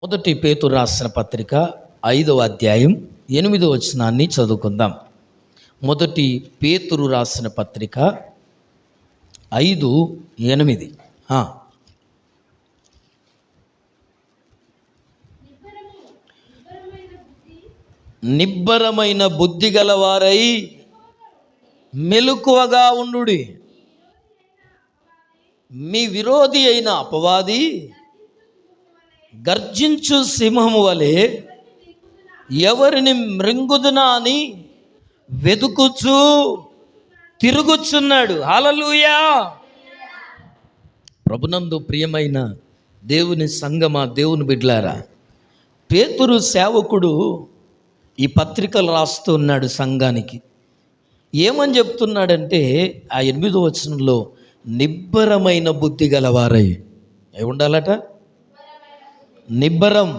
మొదటి పేతురు రాసిన పత్రిక 5వ అధ్యాయం 8వ వచనాన్ని చదువుకుందాం. మొదటి పేతురు రాసిన పత్రిక 5:8. నిబ్బరమైన బుద్ధి గలవారై మెలకువగా ఉండుడి. మీ విరోధి అయిన అపవాది గర్జించు సింహము వలె ఎవరిని మృంగుదునా అని వెతుకుచూ తిరుగుచున్నాడు. హల్లెలూయా. ప్రభునందు ప్రియమైన దేవుని సంగమా, దేవుని బిడ్డలారా, పేతురు సేవకుడు ఈ పత్రికలు రాస్తున్నాడు సంఘానికి. ఏమని చెప్తున్నాడంటే ఆ 8వ వచనంలో నిబ్బరమైన బుద్ధి గలవారై ఉండాలట. నిబ్బరం.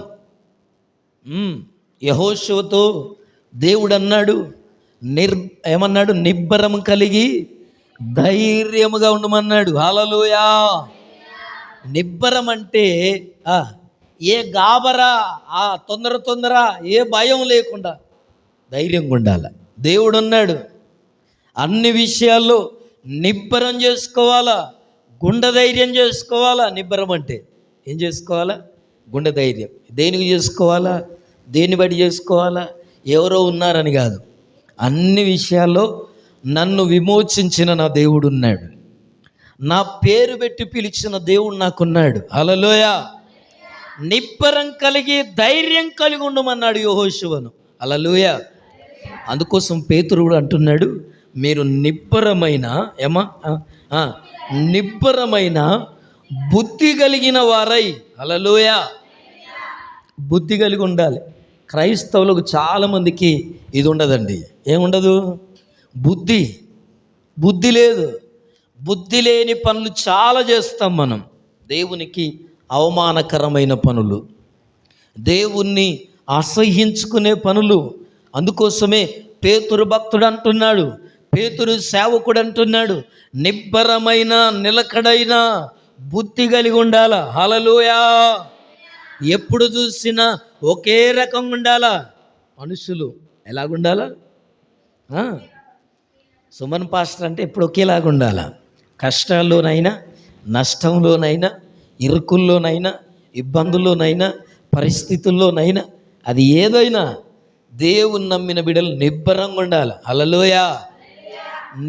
యెహోషువతో దేవుడు అన్నాడు, ఏమన్నాడు? నిబ్బరం కలిగి ధైర్యముగా ఉండమన్నాడు. హల్లెలూయా. నిబ్బరం అంటే ఏ గాబరా, తొందర ఏ భయం లేకుండా ధైర్యంగా ఉండాలి. దేవుడు అన్నాడు అన్ని విషయాల్లో నిబ్బరం చేసుకోవాలా, గుండె ధైర్యం చేసుకోవాలా. నిబ్బరం అంటే ఏం చేసుకోవాలా? గుండె ధైర్యం. దేనికి చేసుకోవాలా? దేన్ని బట్టి చేసుకోవాలా? ఎవరో ఉన్నారని కాదు, అన్ని విషయాల్లో నన్ను విమోచించిన నా దేవుడు ఉన్నాడు, నా పేరు పెట్టి పిలిచిన దేవుడు నాకున్నాడు. హల్లెలూయా. నిబ్బరం కలిగి ధైర్యం కలిగి ఉండమన్నాడు యెహోషువను. హల్లెలూయా. అందుకోసం పేతురు కూడా అంటున్నాడు, మీరు నిబ్బరమైన నిబ్బరమైన బుద్ధి కలిగిన వారై. హల్లెలూయా. బుద్ధి కలిగి ఉండాలి. క్రైస్తవులకు చాలామందికి ఇది ఉండదండి. ఏముండదు? బుద్ధి లేదు. బుద్ధి లేని పనులు చాలా చేస్తాం మనం. దేవునికి అవమానకరమైన పనులు, దేవుణ్ణి అసహ్యించుకునే పనులు. అందుకోసమే పేతురు భక్తుడు అంటున్నాడు, పేతురు సేవకుడు అంటున్నాడు, నిబ్బరమైన నిలకడైన బుద్ధి కలిగి ఉండాలా. హల్లెలూయా. ఎప్పుడు చూసినా ఒకే రకంగా ఉండాలా. మనుషులు ఎలాగుండాలా? సుమన్ పాస్టర్ అంటే ఎప్పుడు ఒకేలాగా ఉండాలా. కష్టాల్లోనైనా, నష్టంలోనైనా, ఇరుకుల్లోనైనా, ఇబ్బందుల్లోనైనా, పరిస్థితుల్లోనైనా, అది ఏదైనా దేవుని నమ్మిన బిడ్డలు నిబ్బరంగా ఉండాలి. హల్లెలూయా.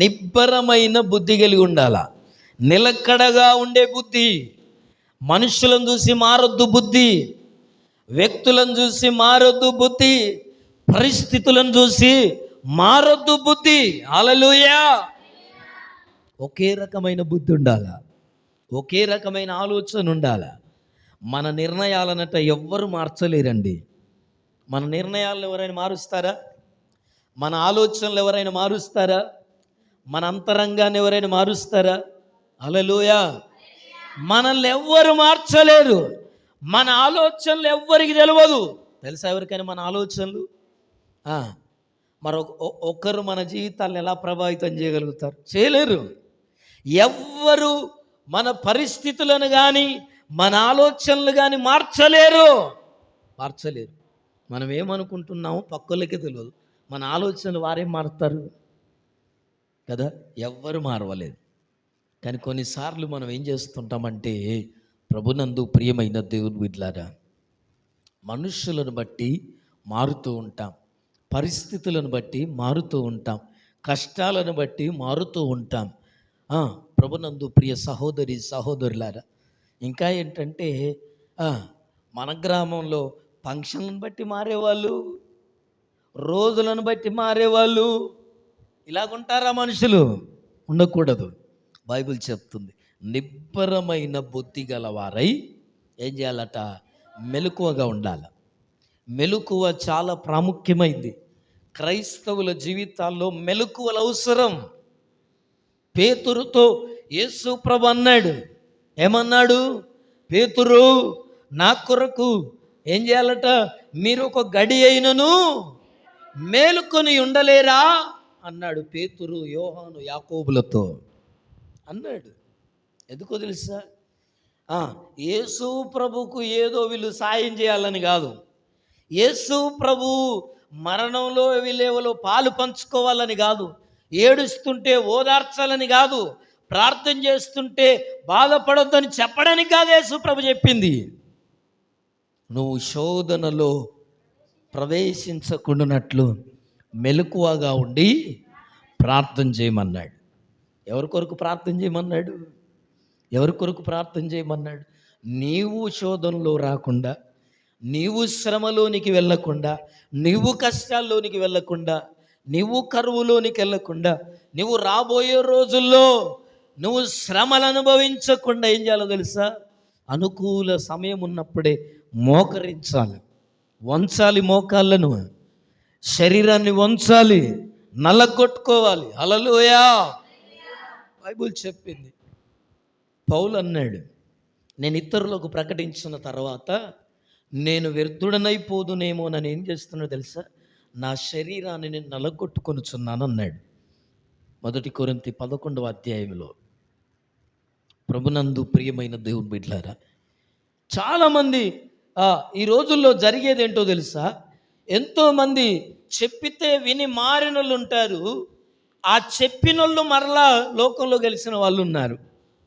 నిబ్బరమైన బుద్ధి కలిగి ఉండాలా. నిలకడగా ఉండే బుద్ధి. మనుషులను చూసి మారొద్దు బుద్ధి, వ్యక్తులను చూసి మారొద్దు బుద్ధి, పరిస్థితులను చూసి మారొద్దు బుద్ధి. హల్లెలూయా. ఒకే రకమైన బుద్ధి ఉండాలా, ఒకే రకమైన ఆలోచన ఉండాలా. మన నిర్ణయాలనట ఎవ్వరు మార్చలేరండి. మన నిర్ణయాలను ఎవరైనా మారుస్తారా? మన ఆలోచనలు ఎవరైనా మారుస్తారా? మన అంతరంగాన్ని ఎవరైనా మారుస్తారా? హల్లెలూయా. మనల్ని ఎవ్వరు మార్చలేరు. మన ఆలోచనలు ఎవ్వరికి తెలియదు. తెలుసా ఎవరికైనా మన ఆలోచనలు? ఒక్కరు మన జీవితాలను ఎలా ప్రభావితం చేయగలుగుతారు? చేయలేరు. ఎవ్వరు మన పరిస్థితులను కానీ మన ఆలోచనలు కానీ మార్చలేరు. మనం ఏమనుకుంటున్నామో పక్కలకే తెలియదు. మన ఆలోచనలు వారేం మారుతారు కదా? ఎవ్వరు మారవలేదు. కానీ కొన్నిసార్లు మనం ఏం చేస్తుంటామంటే, ప్రభునందు ప్రియమైన దేవుని బిడ్డలారా, మనుషులను బట్టి మారుతూ ఉంటాం, పరిస్థితులను బట్టి మారుతూ ఉంటాం, కష్టాలను బట్టి మారుతూ ఉంటాం. ప్రభునందు ప్రియ సహోదరి సహోదరులారా, ఇంకా ఏంటంటే మన గ్రామంలో ఫంక్షన్లను బట్టి మారేవాళ్ళు, రోజులను బట్టి మారేవాళ్ళు. ఇలాగుంటారా మనుషులు? ఉండకూడదు. బైబిల్ చెప్తుంది, నిబ్బరమైన బుద్ధి గలవారై ఏం చేయాలట? మెలకువగా ఉండాలి. మెలకువ చాలా ప్రాముఖ్యమైంది. క్రైస్తవుల జీవితాల్లో మెలకువలు అవసరం. పేతురుతో యేసు ప్రభు అన్నాడు, ఏమన్నాడు? పేతురు, నా కొరకు ఏం చేయాలట? మీరు ఒక గడి అయినను మేలుకొని ఉండలేరా అన్నాడు పేతురు యోహాను యాకోబులతో అన్నాడు. ఎందుకో తెలుసా? ఆ, యేసు ప్రభుకు ఏదో వీళ్ళు సాయం చేయాలని కాదు, యేసు ప్రభు మరణంలో వీళ్ళేవలో పాలు పంచుకోవాలని కాదు, ఏడుస్తుంటే ఓదార్చాలని కాదు, ప్రార్థన చేస్తుంటే బాధపడొద్దని చెప్పడానికి కాదు యేసు ప్రభు చెప్పింది. నువ్వు శోధనలో ప్రవేశించకుండానట్లు మెలకువగా ఉండి ప్రార్థన చేయమన్నాడు. ఎవరి కొరకు ప్రార్థన చేయమన్నాడు? ఎవరి కొరకు ప్రార్థన చేయమన్నాడు? నీవు శోధనలో రాకుండా, నీవు శ్రమలోనికి వెళ్ళకుండా, నీవు కష్టాల్లోనికి వెళ్ళకుండా, నీవు కరువులోనికి వెళ్ళకుండా, నువ్వు రాబోయే రోజుల్లో నువ్వు శ్రమలు అనుభవించకుండా ఏం చేయాలో తెలుసా? అనుకూల సమయం ఉన్నప్పుడే మోకరించాలి, వంచాలి, మోకాళ్ళను, శరీరాన్ని వంచాలి, నల్లగొట్టుకోవాలి. హల్లెలూయా. బైబిల్ చెప్పింది. పౌలు అన్నాడు, నేను ఇతరులకు ప్రకటించిన తర్వాత నేను వ్యర్థుడనైపోదునేమో నన్ను ఏం చేస్తున్నా తెలుసా? నా శరీరాన్ని నేను నలగొట్టుకొనుచున్నాను అన్నాడు. 1 కొరింథీ 11వ అధ్యాయంలో. ప్రభునందు ప్రియమైన దేవుని బిడ్డలారా, చాలామంది ఈ రోజుల్లో జరిగేది ఏంటో తెలుసా? ఎంతోమంది చెప్పితే విని మారినోళ్ళు ఉంటారు, ఆ చెప్పినోళ్ళు మరలా లోకంలో గెలిచిన వాళ్ళు ఉన్నారు.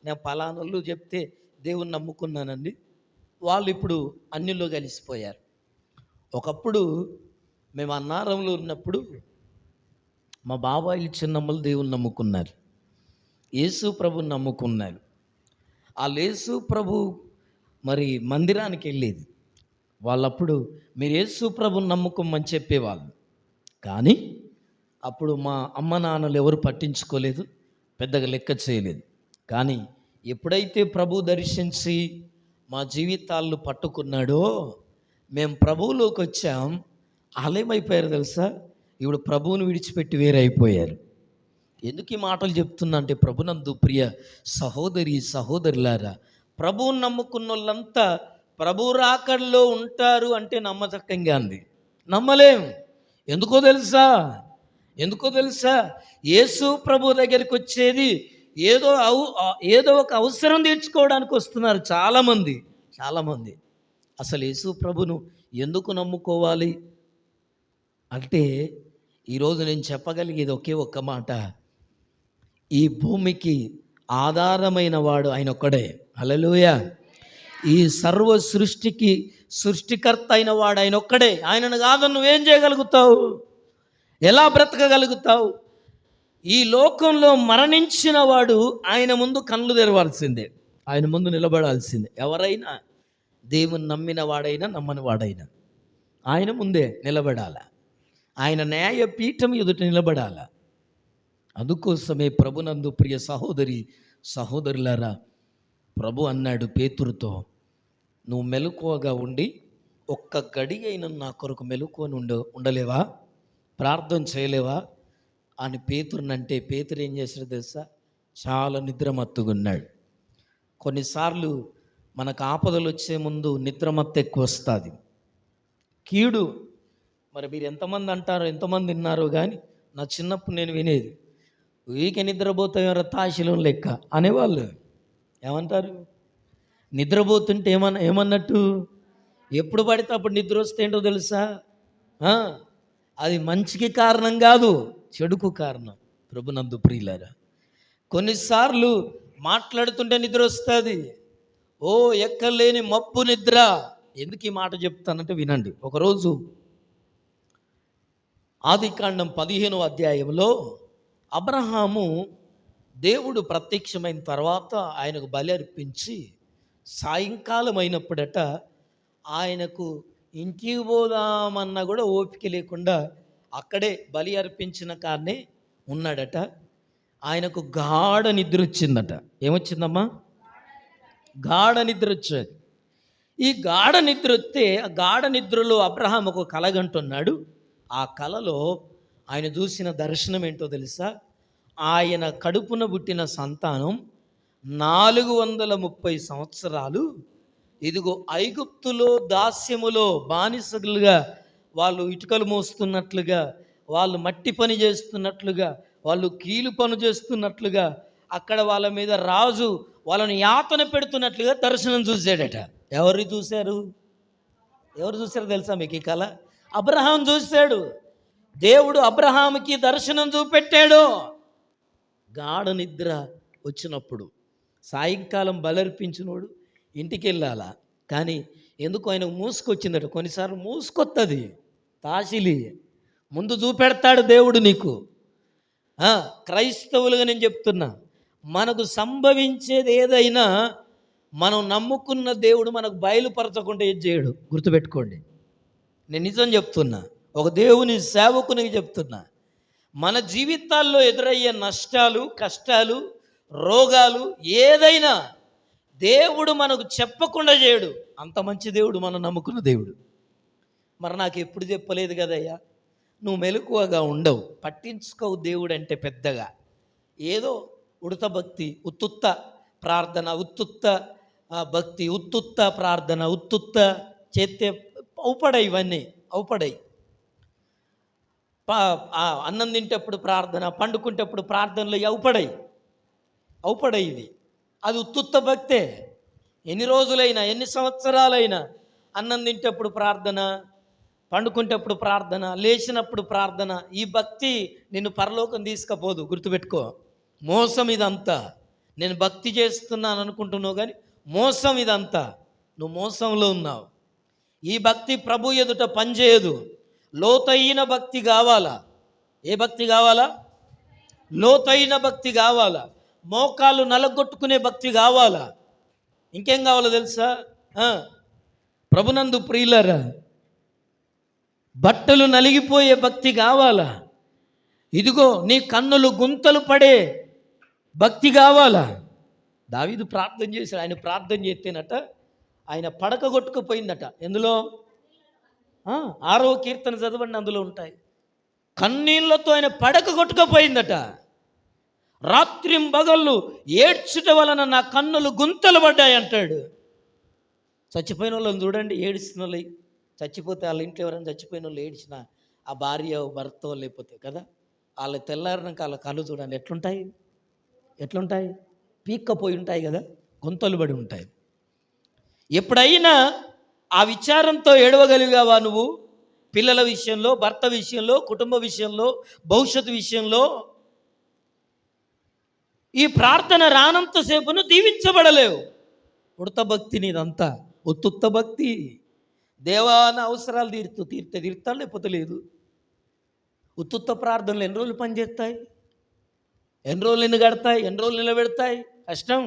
నేను పలానోళ్ళు చెప్తే దేవుని నమ్ముకున్నానండి, వాళ్ళు ఇప్పుడు అన్యుల్లో కలిసిపోయారు. ఒకప్పుడు మేము అన్నారంలో ఉన్నప్పుడు మా బాబాయిలు చిన్నమ్మలు దేవుని నమ్ముకున్నారు, యేసు ప్రభుని నమ్ముకున్నారు. ఆ యేసు ప్రభు మరి మందిరానికి వెళ్ళేది. వాళ్ళప్పుడు మీరు యేసు ప్రభుని నమ్ముకోమని చెప్పేవాళ్ళు. కానీ అప్పుడు మా అమ్మ నాన్నలు ఎవరు పట్టించుకోలేదు, పెద్దగా లెక్క చేయలేదు. కానీ ఎప్పుడైతే ప్రభు దర్శించి మా జీవితాలను పట్టుకున్నాడో, మేము ప్రభువులోకి వచ్చాం. ఆలయమైపోయారు తెలుసా? ఇప్పుడు ప్రభువుని విడిచిపెట్టి వేరైపోయారు. ఎందుకు ఈ మాటలు చెప్తున్నా అంటే, ప్రభునందు ప్రియ సహోదరి సహోదరులారా, ప్రభువుని నమ్ముకున్న వాళ్ళంతా ప్రభు రాకడలో ఉంటారు అంటే నమ్మచక్కంగా ఉంది. నమ్మలేం. ఎందుకో తెలుసా? యేసు ప్రభు దగ్గరికి వచ్చేది ఏదో ఒక అవసరం తీర్చుకోవడానికి వస్తున్నారు చాలామంది. అసలు యేసు ప్రభును ఎందుకు నమ్ముకోవాలి అంటే, ఈరోజు నేను చెప్పగలిగేది ఒకే ఒక్క మాట. ఈ భూమికి ఆధారమైన వాడు ఆయన ఒక్కడే. హల్లెలూయా. ఈ సర్వ సృష్టికి సృష్టికర్త అయిన వాడు ఆయన ఒక్కడే. ఆయనను కాదని నువ్వేం చేయగలుగుతావు? ఎలా బ్రతకగలుగుతావు? ఈ లోకంలో మరణించిన వాడు ఆయన ముందు కళ్ళు తెరవాల్సిందే, ఆయన ముందు నిలబడాల్సిందే. ఎవరైనా, దేవుని నమ్మిన వాడైనా నమ్మని వాడైనా ఆయన ముందే నిలబడాల, ఆయన న్యాయ పీఠం ఎదుట నిలబడాల. అందుకోసమే ప్రభునందు ప్రియ సహోదరి సహోదరులారా, ప్రభు అన్నాడు పేతురుతో, నువ్వు మెలకువగా ఉండి ఒక్క గడి అయిన నా కొరకు మెలకువని ఉండలేవా? ప్రార్థన చేయలేవా అని పేతురునంటే, పేతురు ఏం చేశాడు తెలుసా? చాలా నిద్రమత్తుగా ఉన్నాడు. కొన్నిసార్లు మనకు ఆపదలు వచ్చే ముందు నిద్రమత్తు ఎక్కువ వస్తుంది, కీడు. మరి మీరు ఎంతమంది అంటారో, ఎంతమంది విన్నారో కానీ, నా చిన్నప్పుడు నేను వినేది, వీకే నిద్రపోతాయో తాశీలం లెక్క అనేవాళ్ళు. ఏమంటారు? నిద్రపోతుంటే ఏమన్నట్టు, ఎప్పుడు పడితే అప్పుడు నిద్ర వస్తే ఏంటో తెలుసా? అది మంచికి కారణం కాదు, చెడుకు కారణం. ప్రభునందు ప్రియులారా, కొన్నిసార్లు మాట్లాడుతుంటే నిద్ర వస్తుంది. ఎక్కలేని మబ్బు నిద్ర. ఎందుకు ఈ మాట చెప్తానంటే వినండి. ఒకరోజు ఆదికాండం 15వ అధ్యాయంలో అబ్రహాము దేవుడు ప్రత్యక్షమైన తర్వాత ఆయనకు బలి అర్పించి సాయంకాలం అయినప్పుడట ఆయనకు ఇంటికి పోదామన్నా కూడా ఓపిక లేకుండా అక్కడే బలి అర్పించిన కారణే ఉన్నాడట. ఆయనకు గాఢ నిద్ర వచ్చిందట. ఏమొచ్చిందమ్మా? గాఢ నిద్ర వచ్చేది. ఈ గాఢ నిద్ర వస్తే ఆ గాఢ నిద్రలో అబ్రహాం ఒక కలగంటున్నాడు. ఆ కలలో ఆయన చూసిన దర్శనం ఏంటో తెలుసా? ఆయన కడుపున పుట్టిన సంతానం 430 సంవత్సరాలు ఇదిగో ఐగుప్తులో దాస్యములో బానిసలుగా, వాళ్ళు ఇటుకలు మోస్తున్నట్లుగా, వాళ్ళు మట్టి పని చేస్తున్నట్లుగా, వాళ్ళు కీలు పని చేస్తున్నట్లుగా, అక్కడ వాళ్ళ మీద రాజు వాళ్ళని యాతన పెడుతున్నట్లుగా దర్శనం చూశాడట. ఎవరు చూశారు తెలుసా మీకు ఈ కళ? అబ్రహాం చూశాడు. దేవుడు అబ్రహాముకి దర్శనం చూపెట్టాడు. గాఢ నిద్ర వచ్చినప్పుడు సాయంకాలం బలర్పించినోడు ఇంటికి వెళ్ళాలా, కానీ ఎందుకు ఆయన మూసుకొచ్చిందట. కొన్నిసార్లు మూసుకొత్తది తాసిలి, ముందు చూపెడతాడు దేవుడు నీకు. క్రైస్తవులుగా నేను చెప్తున్నా, మనకు సంభవించేది ఏదైనా మనం నమ్ముకున్న దేవుడు మనకు బయలుపరచకుండా ఏం చేయడు. గుర్తుపెట్టుకోండి, నేను నిజం చెప్తున్నా, ఒక దేవుని సేవకునికి చెప్తున్నా. మన జీవితాల్లో ఎదురయ్యే నష్టాలు, కష్టాలు, రోగాలు ఏదైనా దేవుడు మనకు చెప్పకుండా చేయడు. అంత మంచి దేవుడు మనం నమ్ముకున్న దేవుడు. మరి నాకు ఎప్పుడు చెప్పలేదు కదయ్యా? నువ్వు మెలకువగా ఉండవు, పట్టించుకోవు దేవుడు అంటే పెద్దగా. ఏదో ఉడత భక్తి, ఉత్తుత్త ప్రార్థన, ఉత్తుత్త భక్తి, ఉత్తుత్త ప్రార్థన, ఉత్తుత్త చేస్తే అవుపడాయి. ఇవన్నీ అవుపడాయి. అన్నం తింటప్పుడు ప్రార్థన, పండుకుంటప్పుడు ప్రార్థనలు అవుపడాయి ఇవి. అది ఉత్తుత్త భక్తే. ఎన్ని రోజులైనా, ఎన్ని సంవత్సరాలైనా అన్నం తింటప్పుడు ప్రార్థన, పండుకుంటప్పుడు ప్రార్థన, లేచినప్పుడు ప్రార్థన. ఈ భక్తి నిన్ను పరలోకం తీసుకపోదు. గుర్తుపెట్టుకో, మోసం ఇదంతా. నేను భక్తి చేస్తున్నాను అనుకుంటున్నావు, కానీ మోసం ఇదంతా. నువ్వు మోసంలో ఉన్నావు. ఈ భక్తి ప్రభు ఎదుట పనిచేయదు. లోతైన భక్తి కావాలా? ఏ భక్తి కావాలా? లోతైన భక్తి కావాలా? మోకాలు నలగొట్టుకునే భక్తి కావాలా? ఇంకేం కావాలో తెలుసా? ప్రభునందు ప్రియులారా, బట్టలు నలిగిపోయే భక్తి కావాలా? ఇదిగో నీ కన్నులు గుంతలు పడే భక్తి కావాలా? దావీదు ప్రార్థన చేశాడు. ఆయన ప్రార్థన చేస్తేనట ఆయన పడక కొట్టుకుపోయిందట. ఎందులో? 6వ కీర్తన చదవండి, అందులో ఉంటాయి. కన్నీళ్లతో ఆయన పడక కొట్టుకుపోయిందట. రాత్రింబగళ్ళు ఏడ్చుట వలన నా కన్నులు గుంతలు పడ్డాయి అంటాడు. చచ్చిపోయిన వాళ్ళని చూడండి, ఏడుస్తున్న వాళ్ళు. చచ్చిపోతే వాళ్ళ ఇంట్లో ఎవరైనా చచ్చిపోయిన వాళ్ళు ఏడ్చిన, ఆ భార్య భర్త లేకపోతే కదా, వాళ్ళ తెల్లారినాక వాళ్ళ కళ్ళు చూడండి ఎట్లుంటాయి? పీక్కపోయి ఉంటాయి కదా, గుంతలు పడి ఉంటాయి. ఎప్పుడైనా ఆ విచారంతో ఏడవగలిగావా నువ్వు? పిల్లల విషయంలో, భర్త విషయంలో, కుటుంబ విషయంలో, భవిష్యత్తు విషయంలో. ఈ ప్రార్థన రానంతసేపును దీవించబడలేవు. ఉడత భక్తి నీదంతా ఉత్తుత్త భక్తి. దేవాన అవసరాలు తీరుతాడు, లేకపోతే లేదు. ఉత్తుత్త ప్రార్థనలు ఎన్ని రోజులు పనిచేస్తాయి? ఎన్ని రోజులు నిలగడతాయి? ఎన్ని రోజులు నిలబెడతాయి? కష్టం.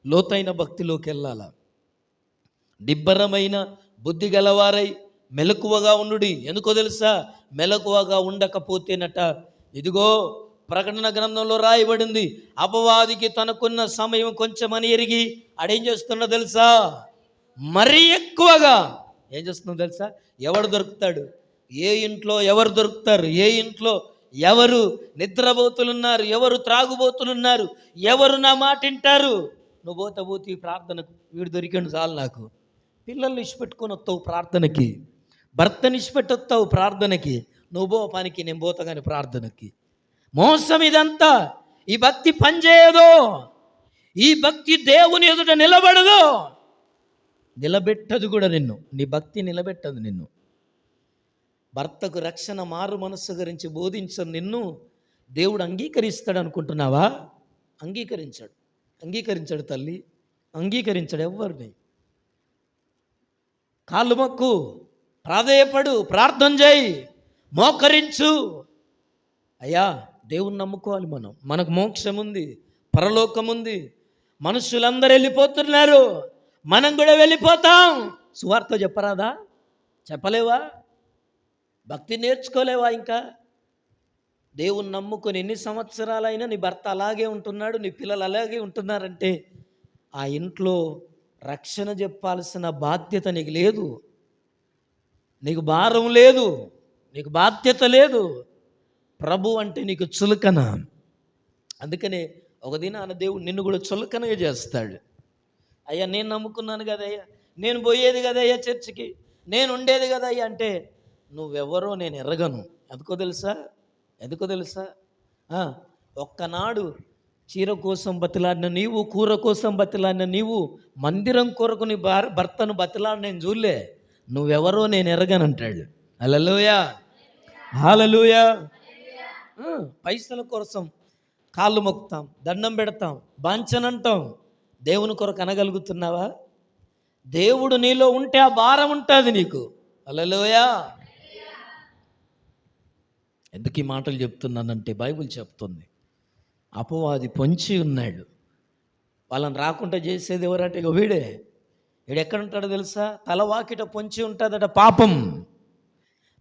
లోతైన భక్తిలోకి వెళ్ళాల. నిబ్బరమైన బుద్ధి గలవారై మెలకువగా ఉండుడి. ఎందుకో తెలుసా? మెలకువగా ఉండకపోతేనట, ఇదిగో ప్రకటన గ్రంథంలో రాయబడింది, అపవాదికి తనకున్న సమయం కొంచెమని ఎరిగి ఆడేం చేస్తున్నా తెలుసా? మరీ ఎక్కువగా ఏం చేస్తుందో తెలుసా? ఎవడు దొరుకుతాడు? ఏ ఇంట్లో ఎవరు దొరుకుతారు? ఏ ఇంట్లో ఎవరు నిద్రపోతులున్నారు? ఎవరు త్రాగుబోతులున్నారు? ఎవరు నా మాట వింటారు? నువ్వు పోతే ఈ ప్రార్థనకు వీడు దొరికాడు చాలు. నాకు పిల్లల్ని ఇచ్చిపెట్టుకొని వస్తావు ప్రార్థనకి, భర్తని ఇచ్చిపెట్టొస్తావు ప్రార్థనకి, నువ్వు పో పనికి, నేను పోతా కానీ ప్రార్థనకి. మోసం ఇదంతా. ఈ భక్తి పనిచేయదు. ఈ భక్తి దేవుని ఎదుట నిలబడదు, నిలబెట్టదు కూడా నిన్ను. నీ భక్తి నిలబెట్టదు నిన్ను. భర్తకు రక్షణ, మారు మనస్సు గురించి బోధించను నిన్ను దేవుడు అంగీకరిస్తాడు అనుకుంటున్నావా? అంగీకరించాడు తల్లి, అంగీకరించాడు ఎవరిని. కాళ్ళు మొక్కు, ప్రాధేయపడు, ప్రార్థన చేయి, మోకరించు. అయ్యా, దేవుణ్ణి నమ్ముకోవాలి మనం. మనకు మోక్షం ఉంది, పరలోకం ఉంది. మనుషులందరూ వెళ్ళిపోతున్నారు, మనం కూడా వెళ్ళిపోతాం. సువార్త చెప్పరాదా? చెప్పలేవా? భక్తి నేర్చుకోలేవా? ఇంకా దేవుణ్ణి నమ్ముకొని ఎన్ని సంవత్సరాలైనా నీ భర్త అలాగే ఉంటున్నాడు, నీ పిల్లలు అలాగే ఉంటున్నారంటే ఆ ఇంట్లో రక్షణ చెప్పాల్సిన బాధ్యత నీకు లేదు, నీకు భారం లేదు, నీకు బాధ్యత లేదు. ప్రభు అంటే నీకు చులకన. అందుకనే ఒక దినాన దేవుడు నిన్ను కూడా చులకనగా చేస్తాడు. అయ్యా, నేను నమ్ముకున్నాను కదయ్యా, నేను పోయేది కదయ్యా చర్చికి, నేను ఉండేది కదయ్యా అంటే, నువ్వెవరో నేను ఎరగను. ఎందుకో తెలుసా? ఒక్కనాడు చీర కోసం బతిలాడిన నీవు, కూర కోసం బతిలాడిన నీవు, మందిరం కొరకు నీ భర్తను బతిలాడిన నేను చూడలే, నువ్వెవరో నేను ఎరగనంటాడు. హల్లెలూయా, హల్లెలూయా. పైసల కోసం కాళ్ళు మొక్కుతాం, దండం పెడతాం, బాంచనంటాం. దేవుని కొరకు అనగలుగుతున్నావా? దేవుడు నీలో ఉంటే ఆ భారం ఉంటుంది నీకు. హల్లెలూయా. ఎందుకు ఈ మాటలు చెప్తున్నానంటే బైబిల్ చెప్తుంది, అపవాది పొంచి ఉన్నాడు. వాళ్ళని రాకుండా చేసేది ఎవరంటే ఇక వీడు ఎక్కడ ఉంటాడో తెలుసా? తలవాకిట పొంచి ఉంటుందట పాపం.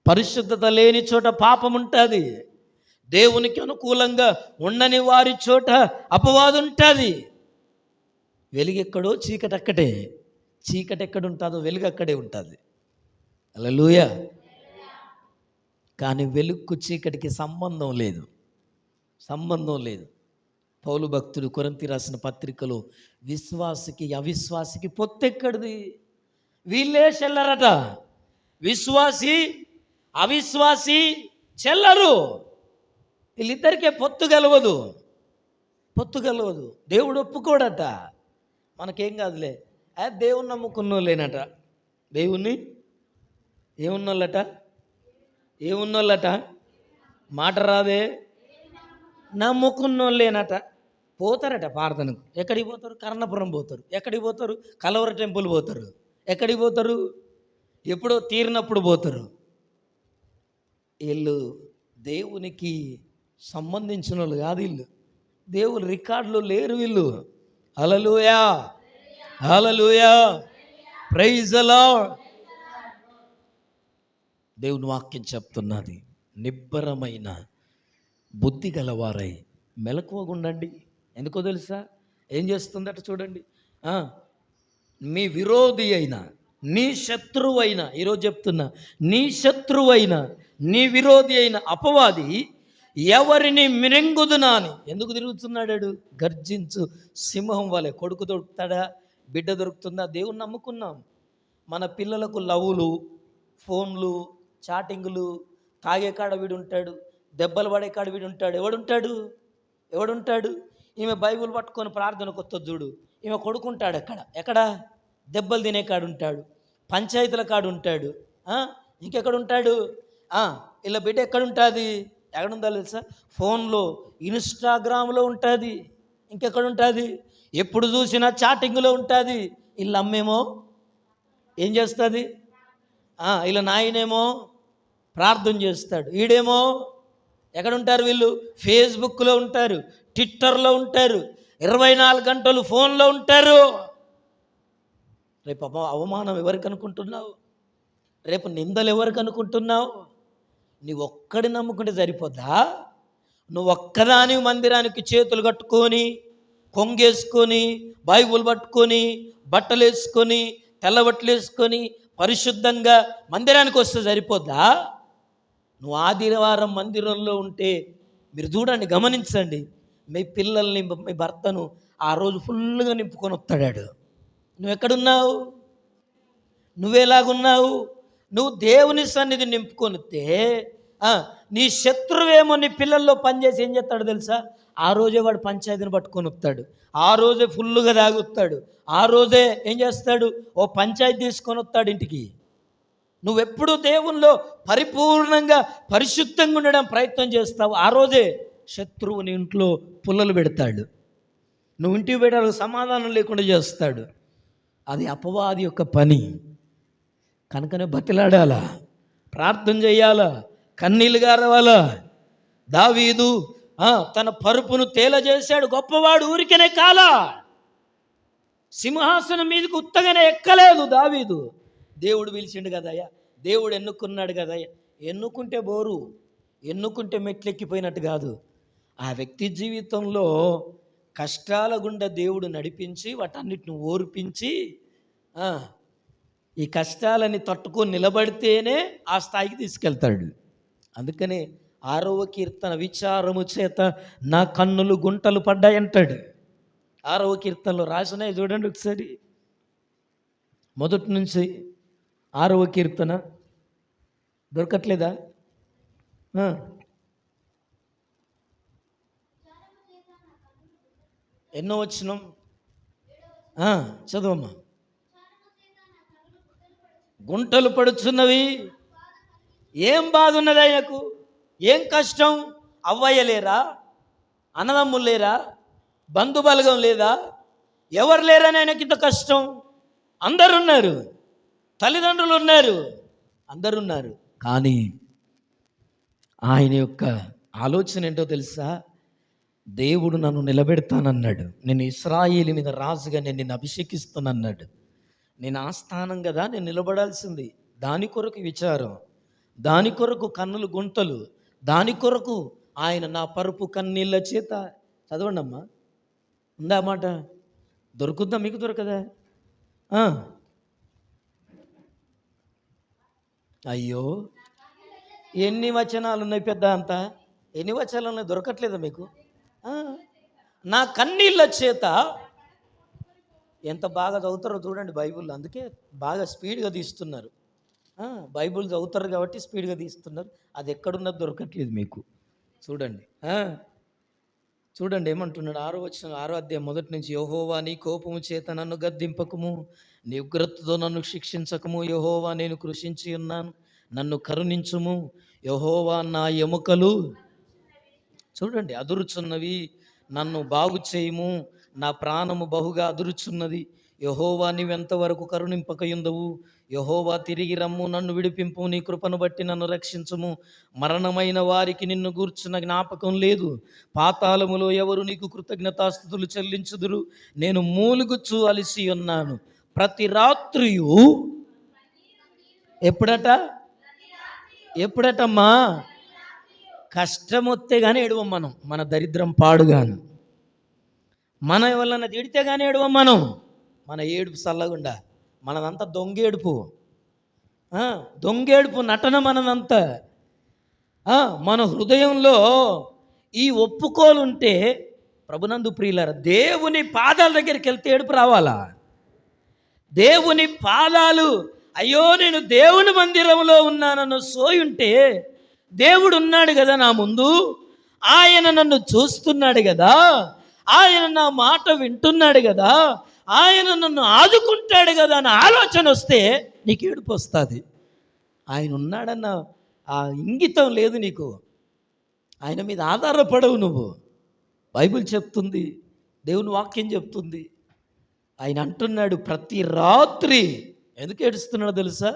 పరిశుద్ధత లేని చోట పాపం ఉంటుంది. దేవునికి అనుకూలంగా ఉండని వారి చోట అపవాది ఉంటుంది. వెలుగెక్కడో చీకటి అక్కడే, చీకటి ఎక్కడ ఉంటుందో వెలుగు అక్కడే ఉంటుంది. హల్లెలూయా. కానీ వెలుగుకు చీకటికి సంబంధం లేదు, సంబంధం లేదు. పౌలు భక్తుడు కొరింథీ రాసిన పత్రికలో విశ్వాసికి అవిశ్వాసికి పొత్తెక్కడిది? వీళ్ళే చెల్లరట. విశ్వాసి అవిశ్వాసి చెల్లరు. వీళ్ళిద్దరికే పొత్తు గెలవదు, పొత్తు గెలవదు. దేవుడు ఒప్పుకోడట. మనకేం కాదులే, దేవుని నమ్ముకున్నోళ్ళేనట. దేవుణ్ణి ఏమున్నోళ్ళట, ఏమున్నోళ్ళట, మాట రాదే, నమ్ముకున్నోళ్ళేనట. పోతారట ప్రార్థనకు. ఎక్కడికి పోతారు? కర్ణపురం పోతారు. ఎక్కడికి పోతారు? కలవర టెంపుల్ పోతారు. ఎక్కడికి పోతారు? ఎప్పుడో తీరినప్పుడు పోతారు. వీళ్ళు దేవునికి సంబంధించిన వాళ్ళు కాదు. వీళ్ళు దేవుని రికార్డులో లేరు వీళ్ళు. హల్లెలూయా, హల్లెలూయా, ప్రైజ్ ది లార్డ్. దేవుని వాక్యం చెప్తున్నది, నిబ్బరమైన బుద్ధి గలవారై మెలకువగా ఉండండి. ఎందుకో తెలుసా? ఏం చేస్తుందట చూడండి. మీ విరోధి అయిన, నీ శత్రువు అయిన, ఈరోజు చెప్తున్నా, నీ శత్రువు అయిన, నీ విరోధి అయిన అపవాది ఎవరిని మిరెంగుదునా అని ఎందుకు తిరుగుతున్నాడు? గర్జించు సింహం వలె. కొడుకు దొరుకుతాడా? బిడ్డ దొరుకుతుందా? దేవుని నమ్ముకున్నాం. మన పిల్లలకు లవ్లు, ఫోన్లు, చాటింగులు, తాగే కాడ వీడు ఉంటాడు, దెబ్బలు పడే కాడ వీడు ఉంటాడు. ఎవడుంటాడు? ఈమె బైబిల్ పట్టుకొని ప్రార్థనకు వస్తుంది చూడు, ఈమె కొడుకుంటాడు. ఎక్కడ దెబ్బలు తినే కాడు ఉంటాడు, పంచాయతీల కాడు ఉంటాడు. ఇంకెక్కడుంటాడు? ఇలా బిడ్డ ఎక్కడుంటుంది? ఎక్కడుందో తెలుసా? ఫోన్లో, ఇన్స్టాగ్రామ్లో ఉంటుంది. ఇంకెక్కడుంటుంది? ఎప్పుడు చూసినా చాటింగ్లో ఉంటుంది. వీళ్ళ అమ్మేమో ఏం చేస్తుంది? వీళ్ళ నాయనేమో ప్రార్థన చేస్తాడు. వీడేమో ఎక్కడుంటారు? వీళ్ళు ఫేస్బుక్లో ఉంటారు, ట్విట్టర్లో ఉంటారు, 24 గంటలు ఫోన్లో ఉంటారు. రేపు అవమానం ఎవరికి అనుకుంటున్నావు? రేపు నిందలు ఎవరికి అనుకుంటున్నావు? నువ్వు ఒక్కడి నమ్ముకుంటే సరిపోద్దా? నువ్వు ఒక్కదాని మందిరానికి చేతులు కట్టుకొని, కొంగేసుకొని, బైబుల్ పట్టుకొని, బట్టలు వేసుకొని, తెల్ల బట్టలు వేసుకొని పరిశుద్ధంగా మందిరానికి వస్తే సరిపోద్దా? నువ్వు ఆదివారం మందిరంలో ఉంటే మీరు చూడండి, గమనించండి, మీ పిల్లల్ని, మీ భర్తను ఆ రోజు ఫుల్గా నింపుకొని వస్తాడు. నువ్వు ఎక్కడున్నావు? నువ్వేలాగున్నావు? నువ్వు దేవుని సన్నిధి నింపుకొని వస్తే నీ శత్రువేమో నీ పిల్లల్లో పనిచేసి ఏం చేస్తాడు తెలుసా? ఆ రోజే వాడు పంచాయతీని పట్టుకొని వస్తాడు, ఆ రోజే ఫుల్గా తాగుతాడు, ఆ రోజే ఏం చేస్తాడు? ఓ పంచాయతీ తీసుకొని వస్తాడు ఇంటికి. నువ్వెప్పుడు దేవుల్లో పరిపూర్ణంగా పరిశుద్ధంగా ఉండడం ప్రయత్నం చేస్తావు, ఆ రోజే శత్రువుని ఇంట్లో పుల్లలు పెడతాడు. నువ్వు ఇంటికి పెట్టాలి, సమాధానం లేకుండా చేస్తాడు. అది అపవాది యొక్క పని. కనుకనే బతిలాడాలా, ప్రార్థన చేయాలా, కన్నీళ్ళు గారవాలా. దావీదు తన పరుపును తేలజేశాడు. గొప్పవాడు ఊరికనే కాలా, సింహాసనం మీదకి ఉత్తగానే ఎక్కలేదు దావీదు. దేవుడు పిలిచిండు కదయ్యా, దేవుడు ఎన్నుకున్నాడు కదయ్యా. ఎన్నుకుంటే బోరు, ఎన్నుకుంటే మెట్లెక్కిపోయినట్టు కాదు. ఆ వ్యక్తి జీవితంలో కష్టాల గుండా దేవుడు నడిపించి, వాటన్నిటిని ఓర్పించి, ఈ కష్టాలని తట్టుకొని నిలబడితేనే ఆ స్థాయికి తీసుకెళ్తాడు. అందుకనే 6వ కీర్తన, విచారము చేత నా కన్నులు గుంటలు పడ్డాయంటాడు. 6వ కీర్తనలో రాసినాయి చూడండి ఒకసారి, మొదటి నుంచి 6వ కీర్తన. దొరకట్లేదా? ఎన్నో వచనం? చదువమ్మా. గుంటలు పడుచున్నవి. ఏం బాధ ఉన్నది ఆయనకు? ఏం కష్టం? అవ్వయ్య లేరా? అన్నదమ్ములు లేరా? బంధుబలగం లేదా? ఎవరు లేరని ఆయనకి ఇంత కష్టం? అందరున్నారు, తల్లిదండ్రులు ఉన్నారు, అందరున్నారు. కానీ ఆయన యొక్క ఆలోచన ఏంటో తెలుసా? దేవుడు నన్ను నిలబెడతానన్నాడు. నేను ఇశ్రాయేలు మీద రాజుగా నేను నిన్ను అభిషేకిస్తానన్నాడు. నేను ఆస్థానం కదా, నేను నిలబడాల్సింది. దాని కొరకు విచారం, దాని కొరకు కన్నులు గుంటలు, దాని కొరకు ఆయన నా పరుపు కన్నీళ్ళ చేత. చదవండి అమ్మా. ఉందా మాట? దొరుకుద్దా? మీకు దొరకదా? అయ్యో, ఎన్ని వచనాలు ఉన్నాయి పెద్ద అంతా? ఎన్ని వచనాలు ఉన్నాయి? దొరకట్లేదా మీకు? నా కన్నీళ్ళ చేత. ఎంత బాగా చదువుతారో చూడండి బైబిల్. అందుకే బాగా స్పీడ్గా తీస్తున్నారు. బైబిల్ చదువుతారు కాబట్టి స్పీడ్గా తీస్తున్నారు. అది ఎక్కడున్నది దొరకట్లేదు మీకు. చూడండి, చూడండి ఏమంటున్నాడు? 6వ అధ్యాయం మొదటి నుంచి. యెహోవా నీ కోపము చేత నన్ను గద్దింపకము, నీ ఉగ్రతతో నన్ను శిక్షించకము. యెహోవా నేను కృషించి ఉన్నాను, నన్ను కరుణించుము. యెహోవా నా ఎముకలు చూడండి అదురుచున్నవి, నన్ను బాగు చేయుము. నా ప్రాణము బహుగా అదురుచున్నది. యెహోవా నీవెంతవరకు కరుణింపకయుందవు? యెహోవా తిరిగి రమ్ము, నన్ను విడిపింపు. నీ కృపను బట్టి నన్ను రక్షించుము. మరణమైన వారికి నిన్ను గూర్చిన జ్ఞాపకం లేదు. పాతాళములో ఎవరు నీకు కృతజ్ఞతాస్తుతులు చెల్లించుదురు? నేను మూలుగుచు అలిసి ఉన్నాను. ప్రతి రాత్రియు. ఎప్పుడటమ్మా? కష్టం వస్తే కానీ ఏడవం మనం. మన దరిద్రం పాడుగాను. మన వలన తిడితే కానీ ఏడవం మనం. మన ఏడుపు చల్లగుండా. మనదంతా దొంగేడుపు, దొంగేడుపు నటన మనదంతా. మన హృదయంలో ఈ ఒప్పుకోలుంటే, ప్రభునందు ప్రియులారా, దేవుని పాదాల దగ్గరికి వెళ్తే ఏడుపు రావాలా? దేవుని పాదాలు, అయ్యో నేను దేవుని మందిరంలో ఉన్నానన్న సోయుంటే, దేవుడు ఉన్నాడు కదా నా ముందు, ఆయన నన్ను చూస్తున్నాడు కదా, ఆయన నా మాట వింటున్నాడు కదా, ఆయన నన్ను ఆదుకుంటాడు కదా అని ఆలోచన వస్తే నీకు ఏడుపు వస్తుంది. ఆయన ఉన్నాడన్న ఆ ఇంగితం లేదు నీకు. ఆయన మీద ఆధారపడవు నువ్వు. బైబిల్ చెప్తుంది, దేవుని వాక్యం చెప్తుంది. ఆయన అంటున్నాడు ప్రతి రాత్రి. ఎందుకు ఏడుస్తున్నాడో తెలుసా?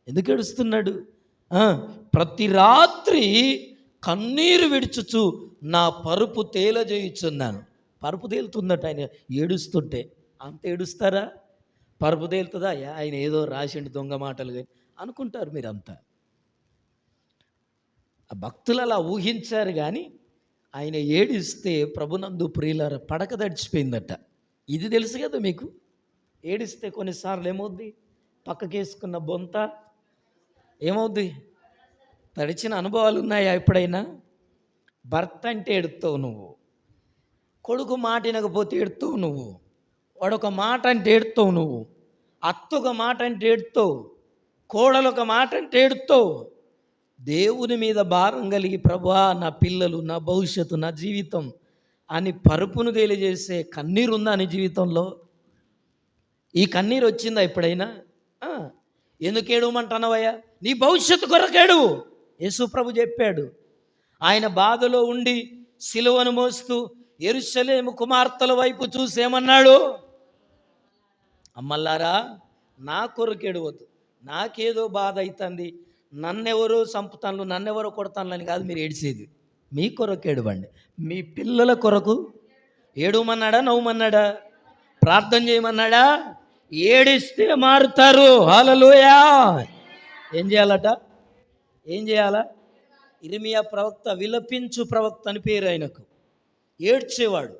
ఎందుకు ఏడుస్తున్నాడు? ప్రతి రాత్రి కన్నీరు విడుచుచు నా పరుపు తేలజేయుచున్నాను. పరుపు తేలుతుందట ఆయన ఏడుస్తుంటే. అంత ఏడుస్తారా? పరుపు తేలుతుందా? ఆయన ఏదో రాసిండు దొంగ మాటలు కానీ అనుకుంటారు మీరంతా. ఆ భక్తులు అలా ఊహించారు. కానీ ఆయన ఏడిస్తే ప్రభునందు ప్రియులారా పడక తడిచిపోయిందట. ఇది తెలుసు కదా మీకు. ఏడిస్తే కొన్నిసార్లు ఏమవుద్ది? పక్కకేసుకున్న బొంత ఏమవుద్ది? తడిచిన అనుభవాలు ఉన్నాయా ఎప్పుడైనా? భర్త అంటే ఏడుస్తావు నువ్వు, కొడుకు మాట వినకపోతే ఏడుస్తావు నువ్వు, వాడొక మాట అంటే ఏడుస్తావు నువ్వు, అత్తొక మాట అంటే ఏడుస్తావు, కోడలొక మాట అంటే ఏడుస్తావు. దేవుని మీద భారం కలిగి, ప్రభువా నా పిల్లలు, నా భవిష్యత్తు, నా జీవితం అని పరుపును తెలియజేసే కన్నీరు ఉందా నీ జీవితంలో? ఈ కన్నీరు వచ్చిందా ఎప్పుడైనా? ఎందుకు ఏడవమంటున్నావయ్యా? నీ భవిష్యత్తు కొరకేడు. యేసు ప్రభు చెప్పాడు. ఆయన బాధలో ఉండి సిలువను మోస్తూ యెరూషలేము కుమార్తెల వైపు చూసేమన్నాడు, అమ్మల్లారా నా కొరకేడవద్దు, నాకేదో బాధ అవుతుంది, నన్నెవరో చంపుతాను, నన్నెవరో కొడతాను అని కాదు మీరు ఏడిసేది. మీ కొరకు ఏడవండి. మీ పిల్లల కొరకు ఏడవమన్నాడా? నవ్వమన్నాడా? ప్రార్థన చేయమన్నాడా? ఏడిస్తే మారుతారు. హల్లెలూయా. ఏం చేయాలట? ఏం చేయాలా? ఇర్మియా ప్రవక్త, విలపించు ప్రవక్త అని పేరు ఆయనకు. ఏడ్చేవాడు.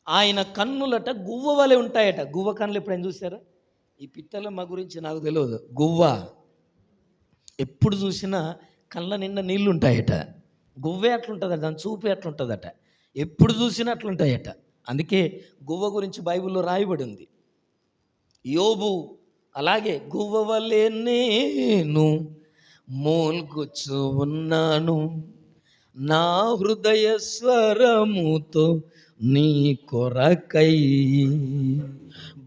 ఆయన కన్నులట గువ్వ వలె ఉంటాయట. గువ్వ కన్నులు ఎప్పుడైనా చూసారా? ఈ పిట్టలమ్మ గురించి నాకు తెలియదు. గువ్వ ఎప్పుడు చూసినా కళ్ళ నిండా నీళ్ళు ఉంటాయట. గువ్వే అట్లుంటుందట, దాని చూపే అట్లుంటుందట, ఎప్పుడు చూసినా అట్లుంటాయట. అందుకే గువ్వ గురించి బైబిల్లో రాయబడి ఉంది. యోబు అలాగే గువ్వ వలె నేను మూల్గుచు ఉన్నాను, నా హృదయ స్వరముతో నీ కొరకై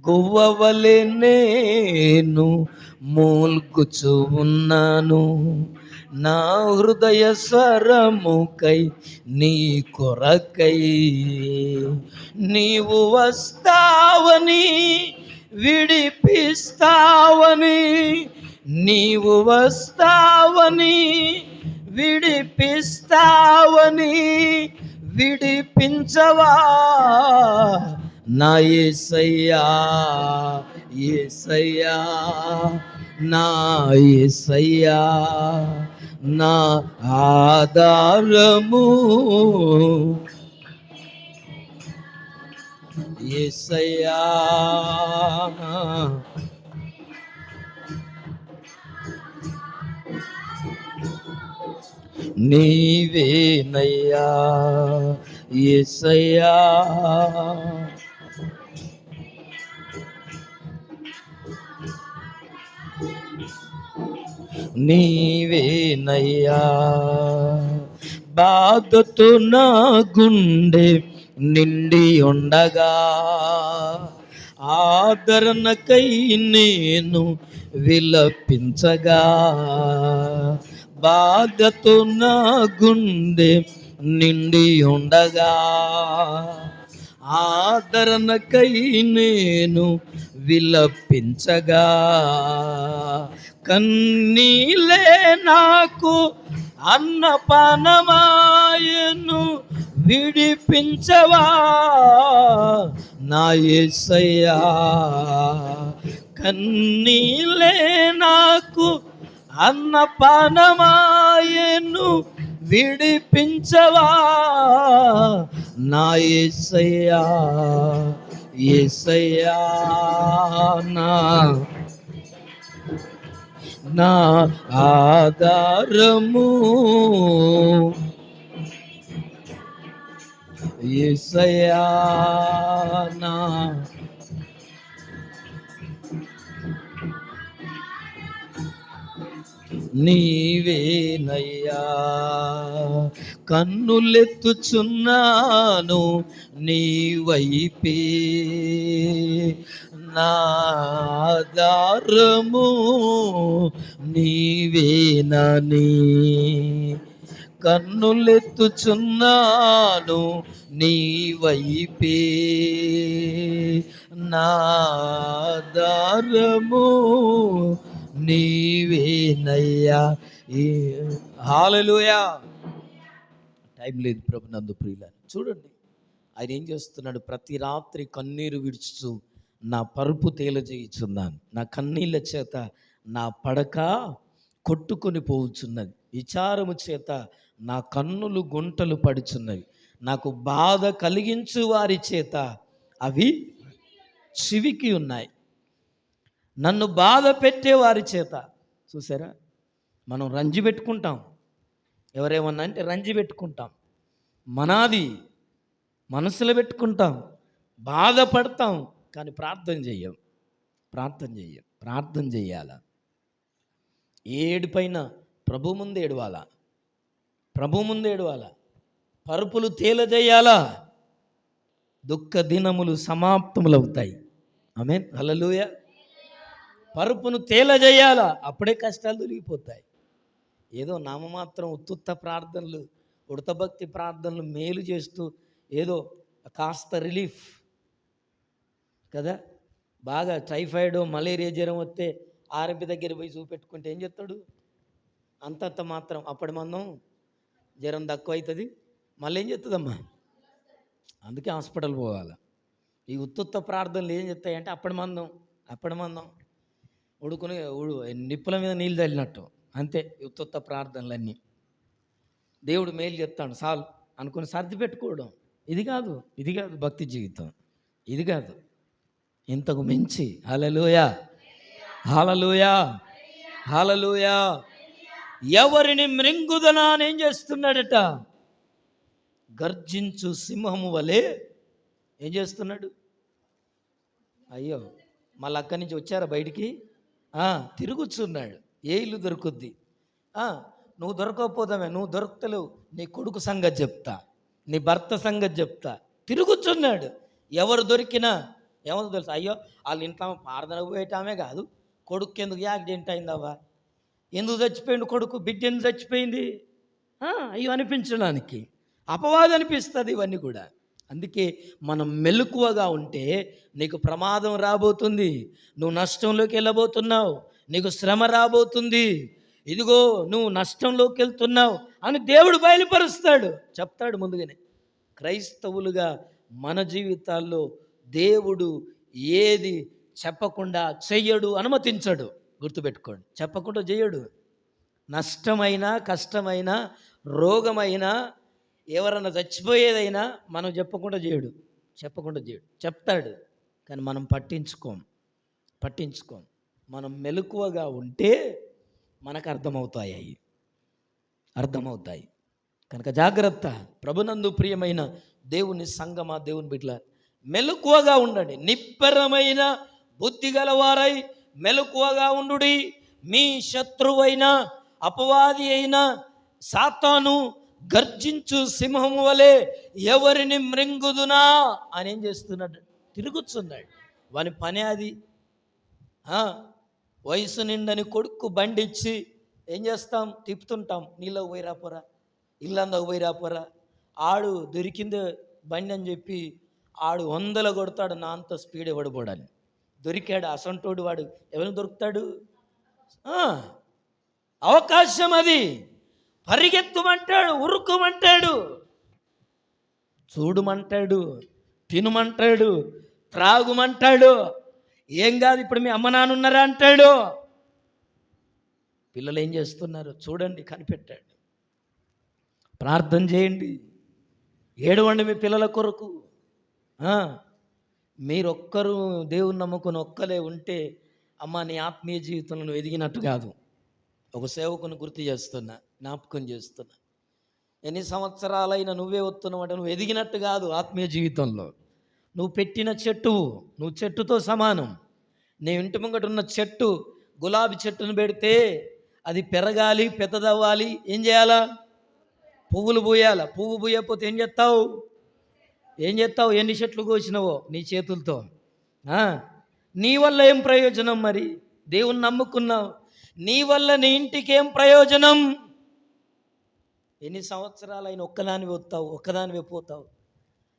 గువ్వవలె నేను మూల్గుచు ఉన్నాను. నా హృదయ స్వరముకై నీ కొరకై నీవు వస్తావని విడిపిస్తావని, నీవు వస్తావని విడిపిస్తావని, విడిపించవా నా యేసయ్యా, యేసయ్యా, నా యేసయ్యా, నా ఆధారము యేసయ్యా. నీవేనయ్యా యేసయ్యా, నీవేనయ్యా. బాధతో నా గుండె నిండి ఉండగా ఆదరణకై నేను విలపించగా, బాధతో నా గుండె నిండి ఉండగా ఆదరణకై నేను విలపించగా, కన్నీలే నాకు అన్నపానమాయను, విడిపించవా నా యేసయ్యా. కన్నీలే నాకు అన్నపానమాయను, విడిపించవా నా యేసయ్యా, యేసయ్యా, నా ఆధారము యేసయ్యా, నా నీవేనయ్యా. కన్నులెత్తుచున్నాను నీ వైపే, నా ఆధారము నీవేనని, కన్నులెత్తుచున్నాను నీ వైపే, నా ఆధారము నీవేనయ్యా. హల్లెలూయా. టైం లేదు ప్రభు నందు ప్రియులారా. చూడండి ఆయన ఏం చేస్తున్నాడు. ప్రతి రాత్రి కన్నీరు విడుచుచు నా పరుపు తేలజేయుచున్నాను, నా కన్నీళ్ళ చేత నా పడక కొట్టుకొని పోవుచున్నది, విచారము చేత నా కన్నులు గుంటలు పడుచున్నవి, నాకు బాధ కలిగించు వారి చేత అవి చివికి ఉన్నాయి, నన్ను బాధ పెట్టే వారి చేత. చూసారా, మనం రంజి పెట్టుకుంటాం, ఎవరేమన్నా అంటే రంజి పెట్టుకుంటాం, మనాది మనసులో పెట్టుకుంటాం, బాధపడతాం, కానీ ప్రార్థన చెయ్యం. ప్రార్థన చెయ్యాల. ఏడుపైన ప్రభు ముందు ఏడవాలా, పరుపులు తేలజేయాలా, దుఃఖ దినములు సమాప్తములవుతాయి. ఆమేన్, హల్లెలూయా. పరుపును తేలజేయాలా, అప్పుడే కష్టాలు తొలగిపోతాయి. ఏదో నామమాత్రం ఉత్తుత్త ప్రార్థనలు, ఉడతభక్తి ప్రార్థనలు మేలు చేస్తూ ఏదో కాస్త రిలీఫ్ కదా. బాగా టైఫాయిడ్ మలేరియా జ్వరం వస్తే ఆర్ఎంపీ దగ్గర పోయి చూపెట్టుకుంటే ఏం చెప్తాడు, అంతంత మాత్రం అప్పటి మందం జ్వరం తక్కువ అవుతుంది, మళ్ళీ ఏం చెప్తుందమ్మా, అందుకే హాస్పిటల్ పోవాలి. ఈ ఉత్తుత్త ప్రార్థనలు ఏం చెప్తాయంటే అప్పటి మందం ఉడుకుని నిప్పుల మీద నీళ్ళు చల్లినట్టు, అంతే ఉత్తుత్త ప్రార్థనలన్నీ. దేవుడు మేలు చెప్తాడు చాలు అనుకుని సర్ది పెట్టుకోవడం, ఇది కాదు భక్తి జీవితం, ఇది కాదు, ఇంతకు మించి. హల్లెలూయా, హల్లెలూయా, హల్లెలూయా. ఎవరిని మృంగుదనా అని ఏం చేస్తున్నాడట, గర్జించు సింహము వలె ఏం చేస్తున్నాడు. అయ్యో, మళ్ళీ అక్కడి నుంచి వచ్చారా బయటికి, తిరుగుచున్నాడు. ఏ ఇల్లు దొరుకుద్ది, నువ్వు దొరకకపోతామే, నువ్వు దొరకలేవు, నీ కొడుకు సంగతి చెప్తా, నీ భర్త సంగతి చెప్తా, తిరుగుతున్నాడు. ఎవరు దొరికినా ఏమో తెలుసు, అయ్యో వాళ్ళ ఇంట్లో ప్రార్థనకు పోయేటామే కాదు, కొడుకు ఎందుకు యాక్సిడెంట్ అయిందవ్వా, ఎందుకు చచ్చిపోయింది కొడుకు, బిడ్డ ఎందుకు చచ్చిపోయింది, అయ్యో అనిపించడానికి అపవాదం అనిపిస్తుంది ఇవన్నీ కూడా. అందుకే మనం మెలకువగా ఉంటే నీకు ప్రమాదం రాబోతుంది, నువ్వు నష్టంలోకి వెళ్ళబోతున్నావు, నీకు శ్రమ రాబోతుంది, ఇదిగో నువ్వు నష్టంలోకి వెళ్తున్నావు అని దేవుడు బయలుపరుస్తాడు, చెప్తాడు ముందుగానే. క్రైస్తవులుగా మన జీవితాల్లో దేవుడు ఏది చెప్పకుండా చెయ్యడు, అనుమతించడు. గుర్తుపెట్టుకోండి, చెప్పకుండా చేయడు. నష్టమైనా కష్టమైనా రోగమైనా ఎవరన్నా చచ్చిపోయేదైనా మనం చెప్పకుండా చేయడు, చెప్తాడు. కానీ మనం పట్టించుకోం. మనం మెలకువగా ఉంటే మనకు అర్థమవుతాయి. కనుక జాగ్రత్త. ప్రభునందు ప్రియమైన దేవుని సంగమా, దేవుని బిడ్డల, మెలకువగా ఉండండి. నిబ్బరమైన బుద్ధి గలవారై మెలకువగా ఉండుడి. మీ శత్రువైన అపవాది అయిన సాతాను గర్జించు సింహము వలె ఎవరిని మృంగుదునా అని ఏం చేస్తున్నాడు, తిరుగుతున్నాడు. వాని పనే అది. వయసు నిండని కొడుకు బండి ఇచ్చి ఏం చేస్తాం, తిప్పుతుంటాం, నీళ్ళకు పోయిరాపోరా, ఇల్లందకు పోయిరాపోరా. ఆడు దొరికిందే బండి అని చెప్పి ఆడు 100 కొడతాడు, నా అంత స్పీడ్ ఇవ్వడబోడని. దొరికాడు అసంటోడు, వాడు ఎవరికి దొరుకుతాడు? అవకాశం అది. పరిగెత్తుమంటాడు, ఉరుకుమంటాడు, చూడమంటాడు, తినుమంటాడు, త్రాగుమంటాడు. ఏం కాదు, ఇప్పుడు మీ అమ్మ నాన్న ఉన్నారా అంటాడు. పిల్లలు ఏం చేస్తున్నారు చూడండి, కనిపెట్టాడు. ప్రార్థన చేయండి, ఏడవండి మీ పిల్లల కొరకు. మీరొక్కరు దేవుని నమ్ముకొని ఒక్కలే ఉంటే అమ్మ నీ ఆత్మీయ జీవితంలో నువ్వు ఎదిగినట్టు కాదు. ఒక సేవకుని గుర్తు చేస్తున్నా, జ్ఞాపకం చేస్తున్నా. ఎన్ని సంవత్సరాలైనా నువ్వే వస్తున్నావు అంటే నువ్వు ఎదిగినట్టు కాదు ఆత్మీయ జీవితంలో. నువ్వు పెట్టిన చెట్టు, నువ్వు చెట్టుతో సమానం. నీ ఇంటి ముంగట ఉన్న చెట్టు, గులాబీ చెట్టును పెడితే అది పెరగాలి, పెద్దదవ్వాలి, ఏం చేయాలా? పువ్వులు పూయాల. పువ్వు పూయకపోతే ఏం చేస్తావు? ఎన్ని చెట్లు కోసినావో నీ చేతులతో. నీ వల్ల ఏం ప్రయోజనం? మరి దేవుణ్ణి నమ్ముకున్నావు, నీ వల్ల నీ ఇంటికి ఏం ప్రయోజనం? ఎన్ని సంవత్సరాలైనా ఒక్కదానివి వస్తావు, ఒక్కదానివి పోతావు.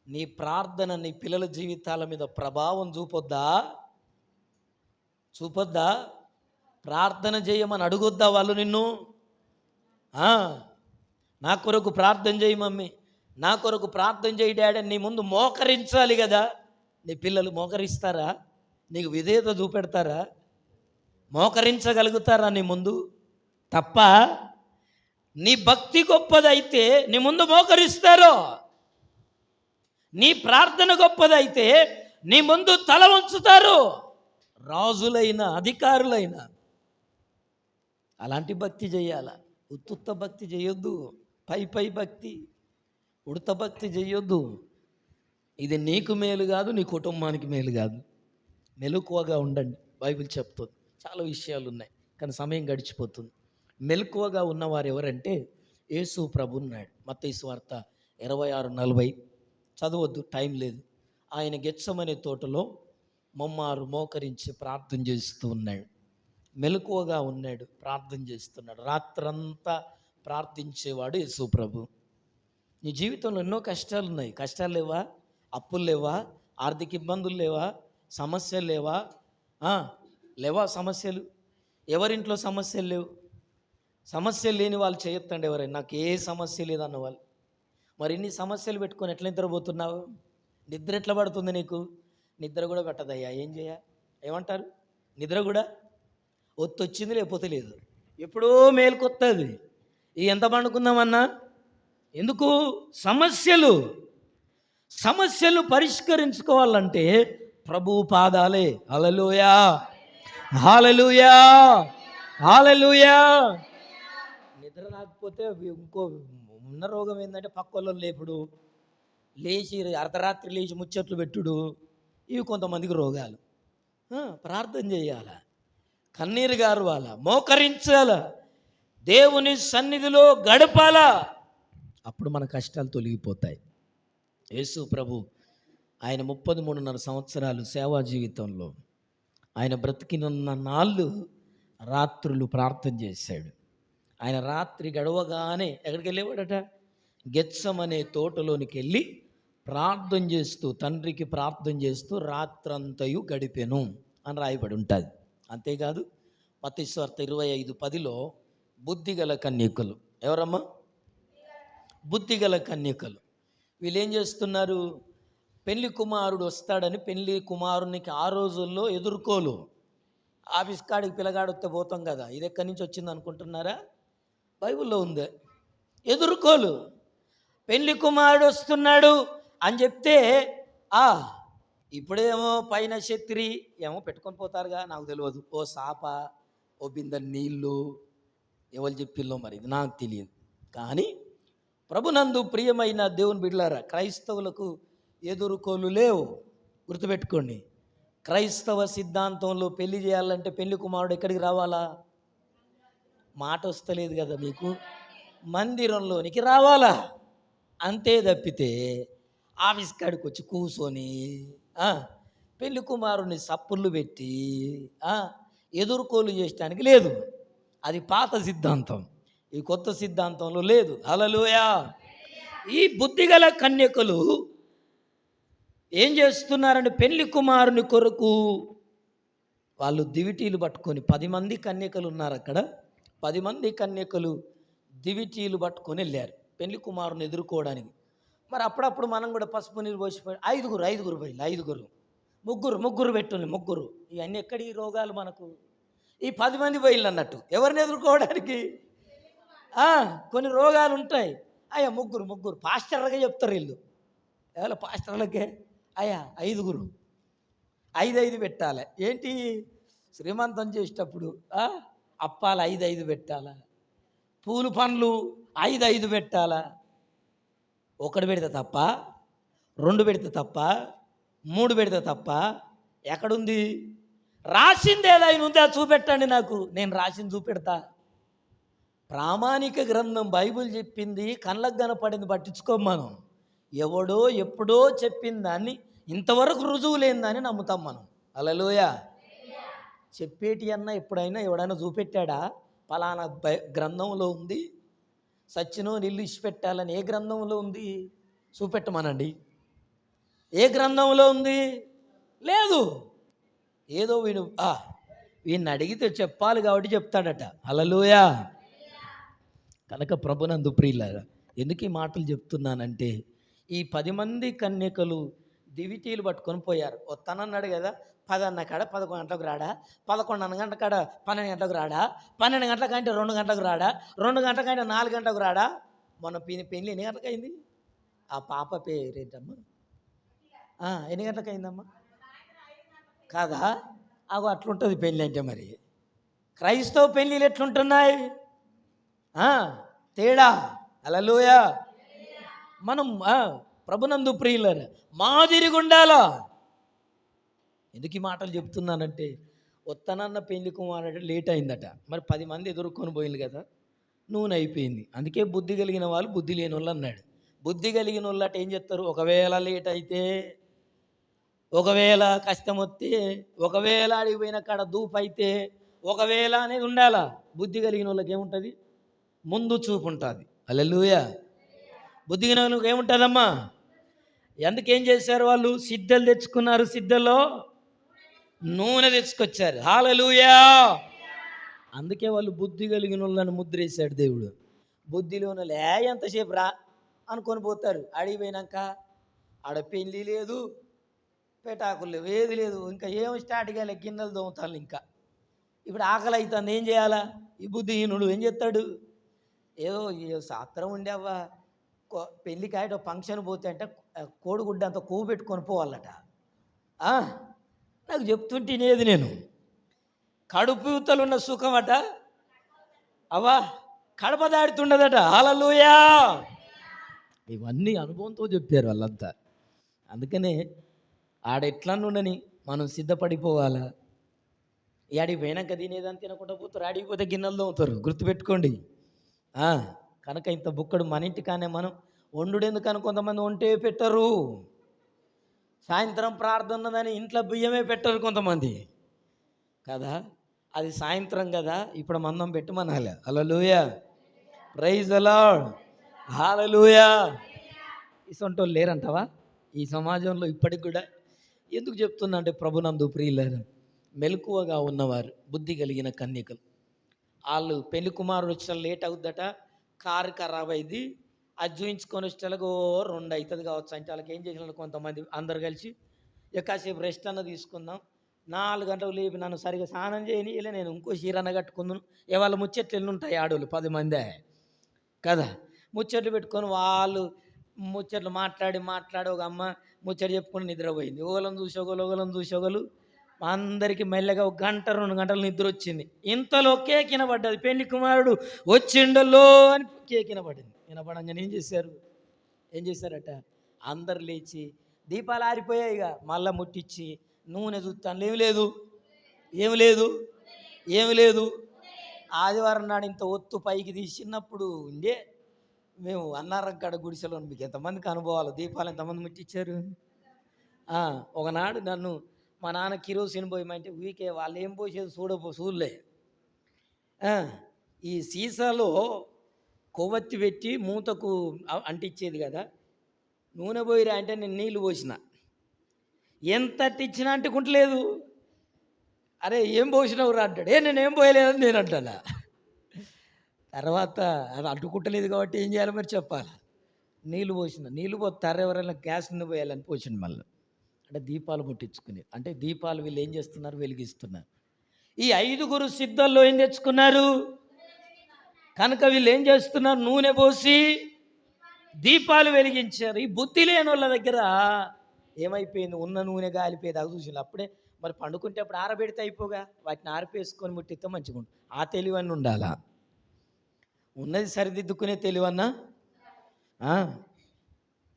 నీ ప్రార్థన నీ పిల్లల జీవితాల మీద ప్రభావం చూపొద్దా? ప్రార్థన చేయమని అడుగొద్దా వాళ్ళు నిన్ను? నా కొరకు ప్రార్థన చేయి మమ్మీ, నా కొరకు ప్రార్థన చేయి డాడీ, నీ ముందు మోకరించాలి కదా. నీ పిల్లలు మోకరిస్తారా? నీకు విధేయత చూపెడతారా? మోకరించగలుగుతారా నీ ముందు? తప్ప నీ భక్తి గొప్పదైతే నీ ముందు మోకరిస్తారు. నీ ప్రార్థన గొప్పదైతే నీ ముందు తల వంచుతారు. రాజులైన అధికారులైన అలాంటి భక్తి చేయాల. ఉత్తుత్త భక్తి చేయొద్దు, పై భక్తి, ఉడత భక్తి చేయొద్దు. ఇది నీకు మేలు కాదు, నీ కుటుంబానికి మేలు కాదు. మెలకువగా ఉండండి. బైబిల్ చెప్తుంది. చాలా విషయాలు ఉన్నాయి కానీ సమయం గడిచిపోతుంది. మెలకువగా ఉన్నవారు ఎవరంటే యేసు ప్రభు ఉన్నాడు. మత్తయి సువార్త 26:40 చదవద్దు, టైం లేదు. ఆయన గెత్సెమనే తోటలో మొమ్మారు మోకరించి ప్రార్థన చేస్తూ ఉన్నాడు. మెలకువగా ఉన్నాడు, ప్రార్థన చేస్తున్నాడు. రాత్రంతా ప్రార్థించేవాడు యేసు ప్రభు. నీ జీవితంలో ఎన్నో కష్టాలు ఉన్నాయి. కష్టాలు లేవా? అప్పులు లేవా? ఆర్థిక ఇబ్బందులు లేవా? సమస్యలు లేవా? లేవా సమస్యలు? ఎవరింట్లో సమస్యలు లేవు? సమస్యలు లేని వాళ్ళు చేయొద్దండి ఎవరైనా. నాకు ఏ సమస్య లేదన్న వాళ్ళు. మరి ఇన్ని సమస్యలు పెట్టుకొని ఎట్లా నిద్రపోతున్నావు? నిద్ర ఎట్లా పడుతుంది నీకు? నిద్ర కూడా పెట్టదయ్యా. ఏం ఏమంటారు? నిద్ర కూడా ఒత్తొచ్చింది, లేకపోతే లేదు. ఎప్పుడో మేలుకొస్తుంది. ఎంత పండుకుందామన్నా? ఎందుకు? సమస్యలు పరిష్కరించుకోవాలంటే ప్రభువు పాదాలే. హల్లెలూయా, హల్లెలూయా, హల్లెలూయా. నిద్ర రాకపోతే ఇంకో ఉన్న రోగం ఏంటంటే పక్కోళ్ళని లేపుడు, లేచి అర్ధరాత్రి లేచి ముచ్చట్లు పెట్టుడు. ఇవి కొంతమందికి రోగాలు. ప్రార్థన చేయాల, కన్నీరు గారవాల, మోకరించాల, దేవుని సన్నిధిలో గడపాల. అప్పుడు మన కష్టాలు తొలగిపోతాయి. యేసు ప్రభు ఆయన 33.5 సంవత్సరాలు సేవా జీవితంలో ఆయన బ్రతికినున్న నాళ్ళు రాత్రులు ప్రార్థన చేశాడు. ఆయన రాత్రి గడవగానే ఎక్కడికి వెళ్ళేవాడట? గెత్సమనే తోటలోనికి వెళ్ళి ప్రార్థన చేస్తూ, తండ్రికి ప్రార్థన చేస్తూ రాత్రంతయు గడిపెను అని రాయబడి ఉంటుంది. అంతేకాదు మత్తయి సువార్త 25:10లో బుద్ధిగల కన్యకలు, ఎవరమ్మా? బుద్ధిగల కన్యకలు. వీళ్ళు ఏం చేస్తున్నారు? పెళ్లి కుమారుడు వస్తాడని పెళ్లి కుమారునికి ఆ రోజుల్లో ఎదుర్కోలు. ఆఫీస్ కాడికి పిల్లగాడితే పోతాం కదా, ఇది ఎక్కడి నుంచి వచ్చింది అనుకుంటున్నారా? బైబిల్లో ఉంది. ఎదుర్కోలు. పెళ్లి కుమారుడు వస్తున్నాడు అని చెప్తే ఇప్పుడేమో పైన ఛత్రి ఏమో పెట్టుకొని పోతారుగా, నాకు తెలియదు. ఓ సాప, ఓ బిందె నీళ్ళు, ఎవరు చెప్పిల్లో మరి ఇది నాకు తెలియదు. కానీ ప్రభునందు ప్రియమైన దేవుని బిడ్డలారా, క్రైస్తవులకు ఎదుర్కోలు లేవు. గుర్తుపెట్టుకోండి. క్రైస్తవ సిద్ధాంతంలో పెళ్లి చేయాలంటే పెళ్లి కుమారుడు ఎక్కడికి రావాలా? మాట వస్తలేదు కదా మీకు? మందిరంలోనికి రావాలా. అంతే తప్పితే ఆఫీస్ కాడికి వచ్చి కూర్చొని పెళ్లి కుమారుని సప్పుళ్ళు పెట్టి ఎదుర్కోలు చేయడానికి లేదు. అది పాత సిద్ధాంతం. ఈ కొత్త సిద్ధాంతంలో లేదు. హల్లెలూయా. ఈ బుద్ధిగల కన్యకలు ఏం చేస్తున్నారంటే పెళ్లి కుమారుని కొరకు వాళ్ళు దివిటీలు పట్టుకొని, 10 మంది కన్యకలు ఉన్నారు అక్కడ. 10 మంది కన్యకలు దివిటీలు పట్టుకొని వెళ్ళారు పెళ్లి కుమారుని ఎదుర్కోవడానికి. మరి అప్పుడప్పుడు మనం కూడా పసుపు నీళ్ళు పోసిపోయి ఐదుగురు పోయి ముగ్గురు పెట్టుండి, ముగ్గురు. ఇవన్నీ ఎక్కడి రోగాలు మనకు? ఈ 10 మంది పోయిళ్ళు అన్నట్టు ఎవరిని ఎదుర్కోవడానికి? కొన్ని రోగాలు ఉంటాయి. అయ్యా ముగ్గురు పాస్టర్లకే చెప్తారు వీళ్ళు. ఎవరు పాస్టర్లకే? అయ్యా 5 పెట్టాలి. ఏంటి శ్రీమంతం చేసేటప్పుడు అప్పాలు 5 పెట్టాలా? పూలు పండ్లు 5 పెట్టాలా? 1 పెడితే తప్ప, 2 పెడితే తప్ప, 3 పెడితే తప్ప. ఎక్కడుంది? రాసింది ఏదైనా ఉందా చూపెట్టండి నాకు, నేను రాసింది చూపెడతా. ప్రామాణిక గ్రంథం బైబిల్ చెప్పింది కళ్ళకు కనపడింది పట్టించుకోం మనం. ఎవడో ఎప్పుడో చెప్పిన దాన్ని ఇంతవరకు రుజువు లేని నమ్ముతాం మనం. హల్లెలూయా. చెప్పేటి అన్న ఎప్పుడైనా ఎవడైనా చూపెట్టాడా? పలానా గ్రంథంలో ఉంది, సచ్చినో నీళ్ళు ఇచ్చిపెట్టాలని ఏ గ్రంథంలో ఉంది? చూపెట్టమనండి. ఏ గ్రంథంలో ఉంది? లేదు. ఏదో వీడిని అడిగితే చెప్పాలి కాబట్టి చెప్తాడట. హల్లెలూయా. కనుక ప్రభునందు ప్రియులారా, ఎందుకు ఈ మాటలు చెప్తున్నానంటే, ఈ 10 మంది కన్యకలు దివిటీలు పట్టుకొని పోయారు. వస్తానన్నాడు కదా, 10 అన్న కాడ 11 గంటలకు రాడా, 11 గంటల కాడ 12 గంటలకు రాడా, 12 గంటల కంటే 2 గంటలకు రాడా, 2 గంటల కంటే 4 గంటలకు రాడా? మొన్న పెళ్ళి ఎన్ని గంటలకు అయింది? ఆ పాప పేరేంటమ్మా? ఎన్ని గంటలకు అయిందమ్మా? కాదా? అట్లుంటుంది పెళ్ళి అంటే. మరి క్రైస్తవ పెళ్ళిళ్ళు ఎట్లుంటున్నాయి? తేడా. హల్లెలూయా. మనం ప్రభునందు ప్రియులారా మాదిరిగా ఉండాలా. ఎందుకు ఈ మాటలు చెప్తున్నానంటే, వత్తనన్న పెళ్లి కుమారుడు లేట్ అయిందట. మరి 10 మంది ఎదుర్కొని పోయింది కదా, నూనె అయిపోయింది. అందుకే బుద్ధి కలిగిన వాళ్ళు బుద్ధి లేని వాళ్ళు అన్నాడు. బుద్ధి కలిగిన వాళ్ళు అటు ఏం చేస్తారు? ఒకవేళ లేట్ అయితే, ఒకవేళ కష్టం వస్తే, ఒకవేళ అడిగిపోయిన కాడ దూపు అయితే, ఒకవేళ అనేది ఉండాలా. బుద్ధి కలిగిన వాళ్ళకి ఏముంటుంది? ముందు చూపు ఉంటుంది. హల్లెలూయా. బుద్ధి కలిగిన వాళ్ళకి ఏముంటుందమ్మా? ఎందుకేం చేశారు వాళ్ళు? సిద్ధలు తెచ్చుకున్నారు. సిద్ధలో నూనె తెచ్చుకొచ్చారు. హల్లెలూయా. అందుకే వాళ్ళు బుద్ధి కలిగిన వాళ్ళని ముద్రేశాడు దేవుడు. బుద్ధిలో ఎంతసేపు రా అనుకొని పోతారు. అడిగిపోయినాక ఆడ పెళ్ళి లేదు, పెటాకులు లేవు, ఏది లేదు. ఇంకా ఏం స్టార్ట్ కాలే, గిన్నెలు దోముతాను. ఇంకా ఇప్పుడు ఆకలి అవుతుంది, ఏం చేయాలా? ఈ బుద్ధిహీనుడు ఏం చేస్తాడు? ఏదో శాస్త్రం ఉండేవా, పెళ్ళికి ఆయన ఫంక్షన్ పోతే అంటే కోడిగుడ్డ అంత కొవ్వు పెట్టుకొని పోవాలట. నాకు చెప్తుంటేనేది నేను. కడుపుతలున్న సుఖం అట కడప దాడుతుండదట. హల్లెలూయా. ఇవన్నీ అనుభవంతో చెప్పారు వాళ్ళంతా. అందుకనే ఆడెట్లనుండని మనం సిద్ధపడిపోవాలా. ఆడికి పోయినాక తినేదని తినకుండా పోతారు, ఆడిపోతే గిన్నెలు అవుతారు. గుర్తుపెట్టుకోండి. కనుక ఇంత బుక్కడు మన ఇంటికానే మనం వండుడెందుకని కొంతమంది వంటే పెట్టరు. సాయంత్రం ప్రార్థన ఉన్నదని ఇంట్లో బియ్యమే పెట్టరు కొంతమంది కదా. అది సాయంత్రం కదా, ఇప్పుడు మందం పెట్టమనాలి. హల్లెలూయా, ప్రైజ్ ది లార్డ్, హల్లెలూయా. ఇసొంటోళ్ళు లేరంటావా ఈ సమాజంలో ఇప్పటికి కూడా? ఎందుకు చెప్తున్నా అంటే, ప్రభునందు ప్రియులారా, మెలకువగా ఉన్నవారు, బుద్ధి కలిగిన కన్యకలు, వాళ్ళు పెళ్లి కుమారుడు వచ్చిన లేట్ అవుద్దట, కారు ఖరాబ్ అయింది, అది చూయించుకొని వచ్చేలాగో 2 అవుతుంది కావచ్చు అంటే, వాళ్ళకి ఏం చేసిన కొంతమంది అందరు కలిసి కాసేపు రెస్ట్ అన్న తీసుకుందాం, 4 గంటలకు లేపి నన్ను సరిగా స్నానం చేయని, ఇలా నేను ఇంకో చీరన్న కట్టుకుందాను. ఇవాళ ముచ్చట్లు ఎన్ని ఉంటాయి, ఆడోళ్ళు 10 మందే కదా, ముచ్చట్లు పెట్టుకొని వాళ్ళు ముచ్చట్లు మాట్లాడి ఒక అమ్మ ముచ్చట చెప్పుకొని నిద్రపోయింది. ఓగలను చూసోగలు అందరికీ మెల్లగా 1 గంట 2 గంటలు నిద్ర వచ్చింది. ఇంతలో కేక్ వినబడ్డది, పెళ్లి కుమారుడు వచ్చిండలో అని కేక్ వినపడంగానే ఏం చేశారట, అందరు లేచి దీపాలు ఆరిపోయాయి, ఇక మళ్ళీ ముట్టించి నూనె చూస్తాను, ఏమి లేదు. ఆదివారం నాడు ఇంత ఒత్తు పైకి తీసినప్పుడు ఉండే మేము అన్నారం కాడ గుడిసెలో, మీకు ఎంతమందికి అనుభవాలు, దీపాలు ఎంతమంది ముట్టించారు. ఒకనాడు నన్ను మా నాన్న కిరోసిన్ పోయమంటే వీకే వాళ్ళు ఏం పోసేది చూడలే. ఈ సీసాలో కొవ్వొత్తి పెట్టి మూతకు అంటించేది కదా, నూనె పోయిరా అంటే నేను నీళ్ళు పోసిన, ఎంత ఇచ్చినా అంటుకుంటలేదు. అరే ఏం పోసినావు రా అంటాడు, నేనేం పోయలేదని నేను అంటానా. తర్వాత అది అంటుకుంటలేదు కాబట్టి ఏం చేయాలి మరి చెప్పాలి, నీళ్ళు పోతారు, ఎవరైనా గ్యాస్ నిండి పోయాలని పోసిండు మళ్ళీ. అంటే దీపాలు ముట్టించుకుని, అంటే దీపాలు వీళ్ళు ఏం చేస్తున్నారు, వెలిగిస్తున్నారు. ఈ 5 సిద్ధల్లో ఏం తెచ్చుకున్నారు కనుక వీళ్ళు ఏం చేస్తున్నారు, నూనె పోసి దీపాలు వెలిగించారు. ఈ బుద్ధి లేని వాళ్ళ దగ్గర ఏమైపోయింది, ఉన్న నూనె గాలిపోయేది, అది చూసి అప్పుడే మరి పండుకుంటే అప్పుడు ఆరబెడితే అయిపోగా, వాటిని ఆరిపేసుకొని ముట్టిస్తే మంచిగా ఉంటుంది. ఆ తెలివన్నీ ఉండాలా, ఉన్నది సరిదిద్దుకునే తెలివన్నా.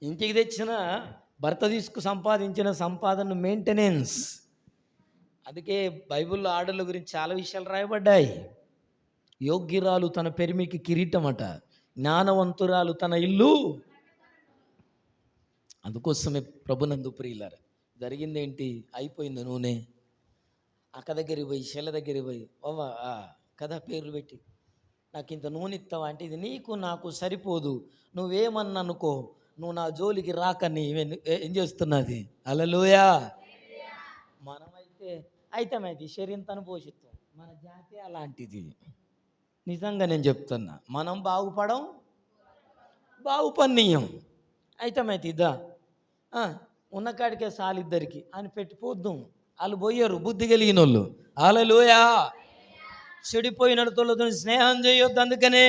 ఇంటికి తెచ్చిన భర్త సంపాదించిన సంపాదన మెయింటెనెన్స్. అందుకే బైబిల్లో ఆడళ్ళ గురించి చాలా విషయాలు రాయబడ్డాయి. యోగ్యురాలు తన పెరిమికి కిరీటమట, జ్ఞానవంతురాలు తన ఇల్లు. అందుకోసమే ప్రభునందు ప్రియులారా, జరిగిందేంటి, అయిపోయింది నూనె. అక్క దగ్గరికి పోయి, చెల్ల దగ్గరికి పోయి, కదా పేర్లు పెట్టి, నాకు ఇంత నూనె ఇస్తావా అంటే, ఇది నీకు నాకు సరిపోదు, నువ్వేమన్నా అనుకో, నువ్వు నా జోలికి రాకని ఏం చేస్తున్నది. హల్లెలూయా. మనమైతే శరీరం పోషిస్తాం, మన జాతి అలాంటిది. నిజంగా నేను చెప్తున్నా, మనం బాగుపన్నీయం అయితే ఇద్దా ఉన్న కాడికే సాలిద్దరికి అని పెట్టిపోద్దాం. వాళ్ళు పోయారు బుద్ధి కలిగిన వాళ్ళు. హల్లెలూయా. చెడిపోయినతో స్నేహం చేయొద్దు. అందుకనే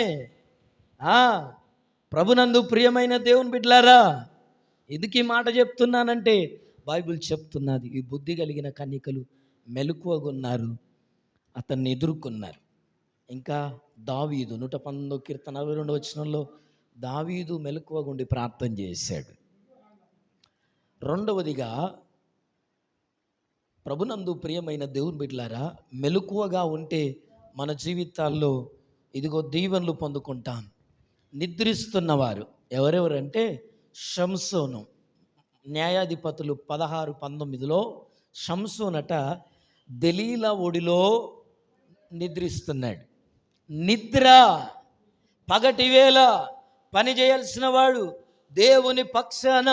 ప్రభునందు ప్రియమైన దేవుని బిడ్డలారా, ఎందుకు ఈ మాట చెప్తున్నానంటే, బైబిల్ చెప్తున్నది, ఈ బుద్ధి కలిగిన కన్యకలు మెలకువగా ఉన్నారు, అతన్ని ఎదుర్కొన్నారు. ఇంకా దావీదు 119 కీర్తన 42 వచనంలో దావీదు మెలకువగా ఉండి ప్రార్థన చేశాడు. రెండవదిగా, ప్రభునందు ప్రియమైన దేవుని బిడ్డలారా, మెలకువగా ఉంటే మన జీవితాల్లో ఇదిగో దీవెనలు పొందుకుంటాం. నిద్రిస్తున్నవారు ఎవరెవరంటే, షంసోను, న్యాయాధిపతులు 16:19లో షంసోనట దెలీలా ఒడిలో నిద్రిస్తున్నాడు. నిద్ర పగటి వేళ పని చేయాల్సిన వాడు, దేవుని పక్షాన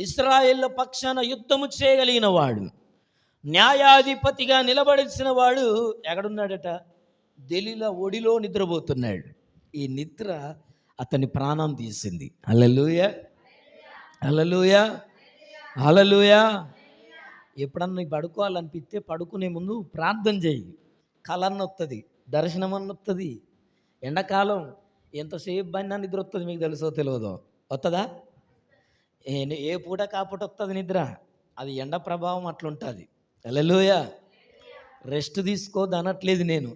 ఇశ్రాయేళ్ల పక్షాన యుద్ధము చేయగలిగిన వాడు, న్యాయాధిపతిగా నిలబడాల్సిన వాడు ఎక్కడున్నాడట, దెలీలా ఒడిలో నిద్రపోతున్నాడు. ఈ నిద్ర అతని ప్రాణం తీసింది. హల్లెలూయా, హల్లెలూయా, హల్లెలూయా. ఎప్పుడన్నా నీకు పడుకోవాలనిపిస్తే పడుకునే ముందు ప్రార్థన చేయి. కలన్న వస్తుంది, దర్శనం అన్న వస్తుంది. ఎండాకాలం ఎంతసేపు పడినా నిద్ర వస్తుంది, మీకు తెలుసో తెలియదో, వస్తుందా? ఏ పూట కాపూట వస్తుంది నిద్ర, అది ఎండ ప్రభావం అట్లుంటుంది. హల్లెలూయా. రెస్ట్ తీసుకోవద్దు అనట్లేదు నేను,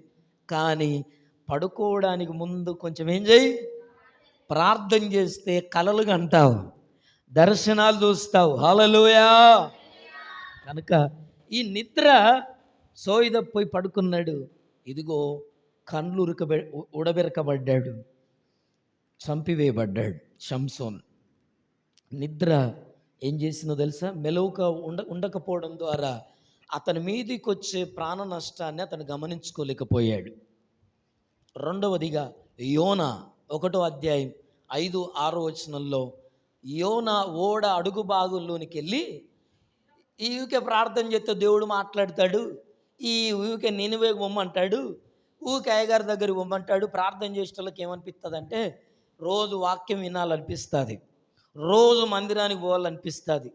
కానీ పడుకోవడానికి ముందు కొంచెం ఏం చేయి, ప్రార్థన చేస్తే కలలు కంటావు, దర్శనాలు చూస్తావు. హల్లెలూయా. కనుక ఈ నిద్ర సోయిదపోయి పడుకున్నాడు. ఇదిగో కండ్లు ఉడబెరకబడ్డాడు, చంపివేయబడ్డాడు షంసోన్. నిద్ర ఏం చేసిందో తెలుసా? మెలకువ ఉండకపోవడం ద్వారా అతని మీదికి వచ్చే ప్రాణ నష్టాన్ని అతను గమనించుకోలేకపోయాడు. రెండవదిగా యోనా 1వ అధ్యాయం 5-6 వచనంలో యోనా ఓడ అడుగు భాగంలోనికి వెళ్ళి ఈ ఊకే ప్రార్థన చేస్తే దేవుడు మాట్లాడతాడు, ఈ ఊకే నినివే పొమ్మంటాడు, ఊకే అయ్యగారి దగ్గర పొమ్మంటాడు. ప్రార్థన చేసే వాళ్ళకి ఏమనిపిస్తుంది అంటే రోజు వాక్యం వినాలనిపిస్తుంది, రోజు మందిరానికి పోవాలనిపిస్తుంది,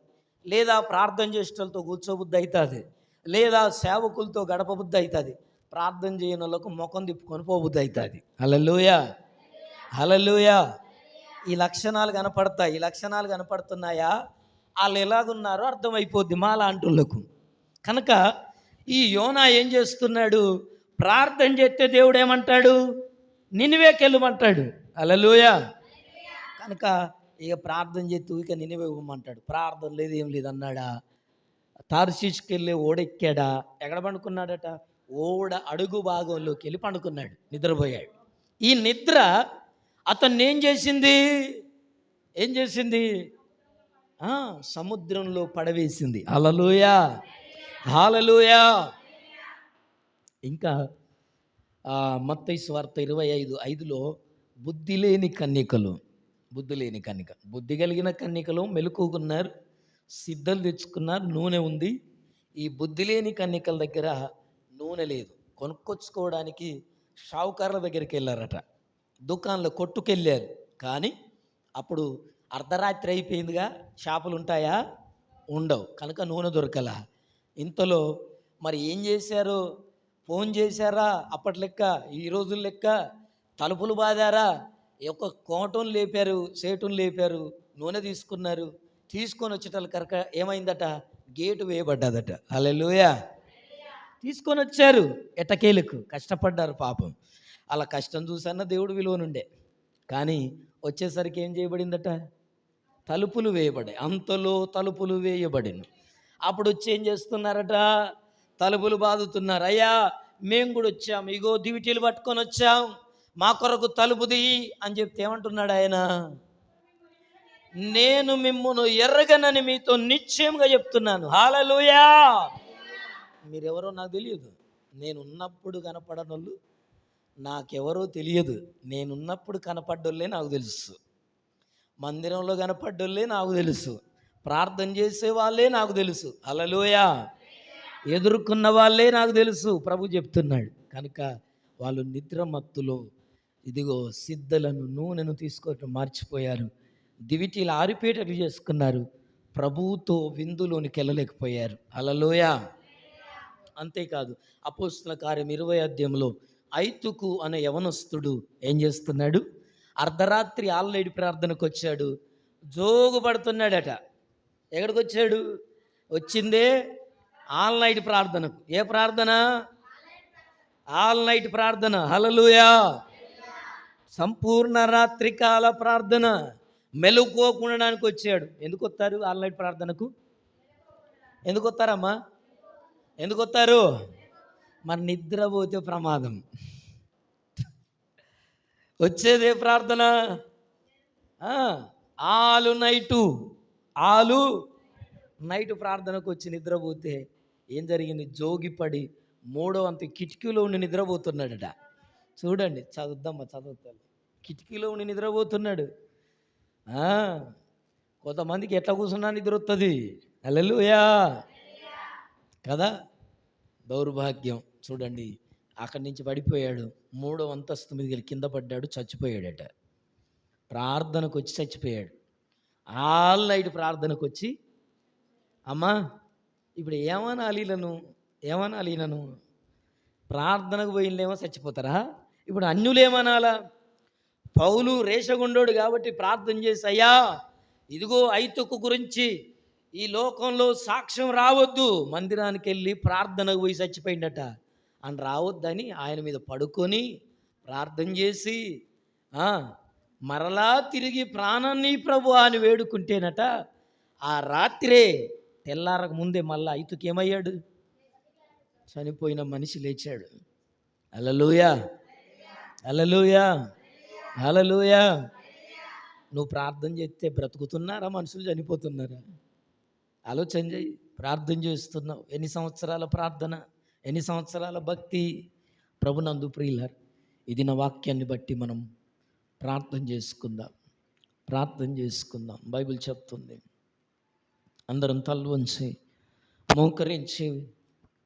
లేదా ప్రార్థన చేసేటోళ్ళతో కూర్చోబుద్ధి అవుతుంది, లేదా సేవకులతో గడపబుద్ధి అవుతుంది. ప్రార్థన చేయని వాళ్ళకు ముఖం తిప్పుకొని పోబుద్ధి అవుతుంది. హల్లెలూయా, హల్లెలూయా. ఈ లక్షణాలు కనపడతాయి. ఈ లక్షణాలు కనపడుతున్నాయా? వాళ్ళు ఎలాగున్నారో అర్థమైపోద్ది మాలాంటులకు. కనుక ఈ యోనా ఏం చేస్తున్నాడు? ప్రార్థన చేస్తే దేవుడు ఏమంటాడు? నినివేకెళ్ళమంటాడు. హల్లెలూయా. కనుక ఇక ప్రార్థన చేస్తూ ఇక నినివే ఇవ్వమంటాడు. ప్రార్థన లేదు, ఏం లేదు అన్నాడా? తార్షీష్కి వెళ్ళి ఓడెక్కాడా? ఎక్కడ పండుకున్నాడట? ఓడ అడుగు భాగంలోకి వెళ్ళి పండుకున్నాడు, నిద్రపోయాడు. ఈ నిద్ర అతన్ని ఏం చేసింది? సముద్రంలో పడవేసింది. హల్లెలూయా, హల్లెలూయా. ఇంకా మత్తయి సువార్త 25:5లో బుద్ధి లేని కన్యకలు, బుద్ధి కలిగిన కన్యకలు మెలకువకున్నారు, సిద్ధలు తెచ్చుకున్నారు, నూనె ఉంది. ఈ బుద్ధి లేని కన్యకల దగ్గర నూనె లేదు. కొనుక్కొచ్చుకోవడానికి షావుకారుల దగ్గరికి వెళ్ళారట, దుకాణంలో కొట్టుకెళ్ళారు. కానీ అప్పుడు అర్ధరాత్రి అయిపోయిందిగా, షాపులు ఉంటాయా? ఉండవు. కనుక నూనె దొరకలా. ఇంతలో మరి ఏం చేశారు? ఫోన్ చేశారా? అప్పటి లెక్క, ఈ రోజుల లెక్క తలుపులు బాదారా? ఒక కోటను లేపారు, సేటును లేపారు, నూనె తీసుకున్నారు. తీసుకొని వచ్చేటల్ కనుక ఏమైందట? గేటు వేయబడ్డదట. హల్లెలూయా. తీసుకొని వచ్చారు, ఎట్టకేలకు కష్టపడ్డారు పాపం. అలా కష్టం చూసన్న దేవుడు విలువనుండే. కానీ వచ్చేసరికి ఏం చేయబడిందట? తలుపులు వేయబడాయి. అంతలో తలుపులు వేయబడిను. అప్పుడు వచ్చి ఏం చేస్తున్నారట? తలుపులు బాదుతున్నారు. అయ్యా, మేము కూడా వచ్చాం, ఇగో దివిటీలు పట్టుకొని వచ్చాం, మా కొరకు తలుపుది అని చెప్తే ఏమంటున్నాడు ఆయన? నేను మిమ్మును ఎర్రగనని మీతో నిశ్చయంగా చెప్తున్నాను. హల్లెలూయా. మీరెవరో నాకు తెలియదు. నేనున్నప్పుడు కనపడనోళ్ళు నాకెవరో తెలియదు. నేనున్నప్పుడు కనపడ్డోళ్ళే నాకు తెలుసు, మందిరంలో కనపడ్డోళ్ళే నాకు తెలుసు, ప్రార్థన చేసే వాళ్ళే నాకు తెలుసు. హల్లెలూయా. ఎదుర్కొన్న వాళ్ళే నాకు తెలుసు. ప్రభు చెప్తున్నాడు. కనుక వాళ్ళు నిద్ర మత్తులో ఇదిగో సిద్ధలను, నూనెను తీసుకోవటం మర్చిపోయారు. దివిటీలు ఆరిపేటలు చేసుకున్నారు. ప్రభువుతో విందులోనికి వెళ్ళలేకపోయారు. హల్లెలూయా. అంతేకాదు, అపోస్తల కార్యం 20వ అధ్యాయంలో ఐతుకు అనే యవనస్తుడు ఏం చేస్తున్నాడు? అర్ధరాత్రి ఆల్నైట్ ప్రార్థనకు వచ్చాడు, జోగు పడుతున్నాడట. ఎక్కడికి వచ్చాడు? వచ్చిందే ఆల్ నైట్ ప్రార్థనకు. ఏ ప్రార్థన? ఆల్ నైట్ ప్రార్థన. హల్లెలూయా. సంపూర్ణ రాత్రికాల ప్రార్థన. మెలుకోకుండడానికి వచ్చాడు. ఎందుకు వస్తారు ఆల్ నైట్ ప్రార్థనకు? ఎందుకు వస్తారమ్మా? ఎందుకు వస్తారు? మరి నిద్రపోతే ప్రమాదం. వచ్చేదే ప్రార్థన. ఆలు నైటు ప్రార్థనకు వచ్చి నిద్రపోతే ఏం జరిగింది? జోగిపడి 3వ అంత కిటికీలో ఉండి నిద్రపోతున్నాడట. చూడండి, చదువుతాను. కిటికీలో ఉండి నిద్రపోతున్నాడు. కొంతమందికి ఎట్లా కూర్చున్నా నిద్ర వస్తుంది. హల్లెలూయా కదా. దౌర్భాగ్యం. చూడండి, అక్కడి నుంచి పడిపోయాడు, 3వ అంతస్తు మీద కింద పడ్డాడు, చచ్చిపోయాడట. ప్రార్థనకు వచ్చి చచ్చిపోయాడు. ఆల్ నైట్ ప్రార్థనకు వచ్చి, అమ్మా ఇప్పుడు ఏమనాలి నన్ను? ప్రార్థనకు పోయినలేమో చచ్చిపోతారా? ఇప్పుడు అన్యులు ఏమనాలా? పౌలు రేషగుండోడు కాబట్టి ప్రార్థన చేసి, అయ్యా ఇదిగో ఐతుకు గురించి ఈ లోకంలో సాక్ష్యం రావద్దు, మందిరానికి వెళ్ళి ప్రార్థనకు పోయి చచ్చిపోయిందట అని రావద్దని ఆయన మీద పడుకొని ప్రార్థన చేసి మరలా తిరిగి ప్రాణాన్ని ప్రభు అని వేడుకుంటేనట ఆ రాత్రే తెల్లారకు ముందే మళ్ళా ఐతుకేమయ్యాడు? చనిపోయిన మనిషి లేచాడు. హల్లెలూయా, హల్లెలూయా, హల్లెలూయా. నువ్వు ప్రార్థన చేస్తే బ్రతుకుతున్నారా? మనుషులు చనిపోతున్నారా? ఆలోచన చేయి. ప్రార్థన చేస్తున్నావు, ఎన్ని సంవత్సరాల ప్రార్థన, ఎన్ని సంవత్సరాల భక్తి. ప్రభునందు ప్రియులారా, ఇది నా వాక్యాన్ని బట్టి మనం ప్రార్థన చేసుకుందాం. ప్రార్థన చేసుకుందాం. బైబిల్ చెప్తుంది, అందరం తల్లు వంచి మోకరించి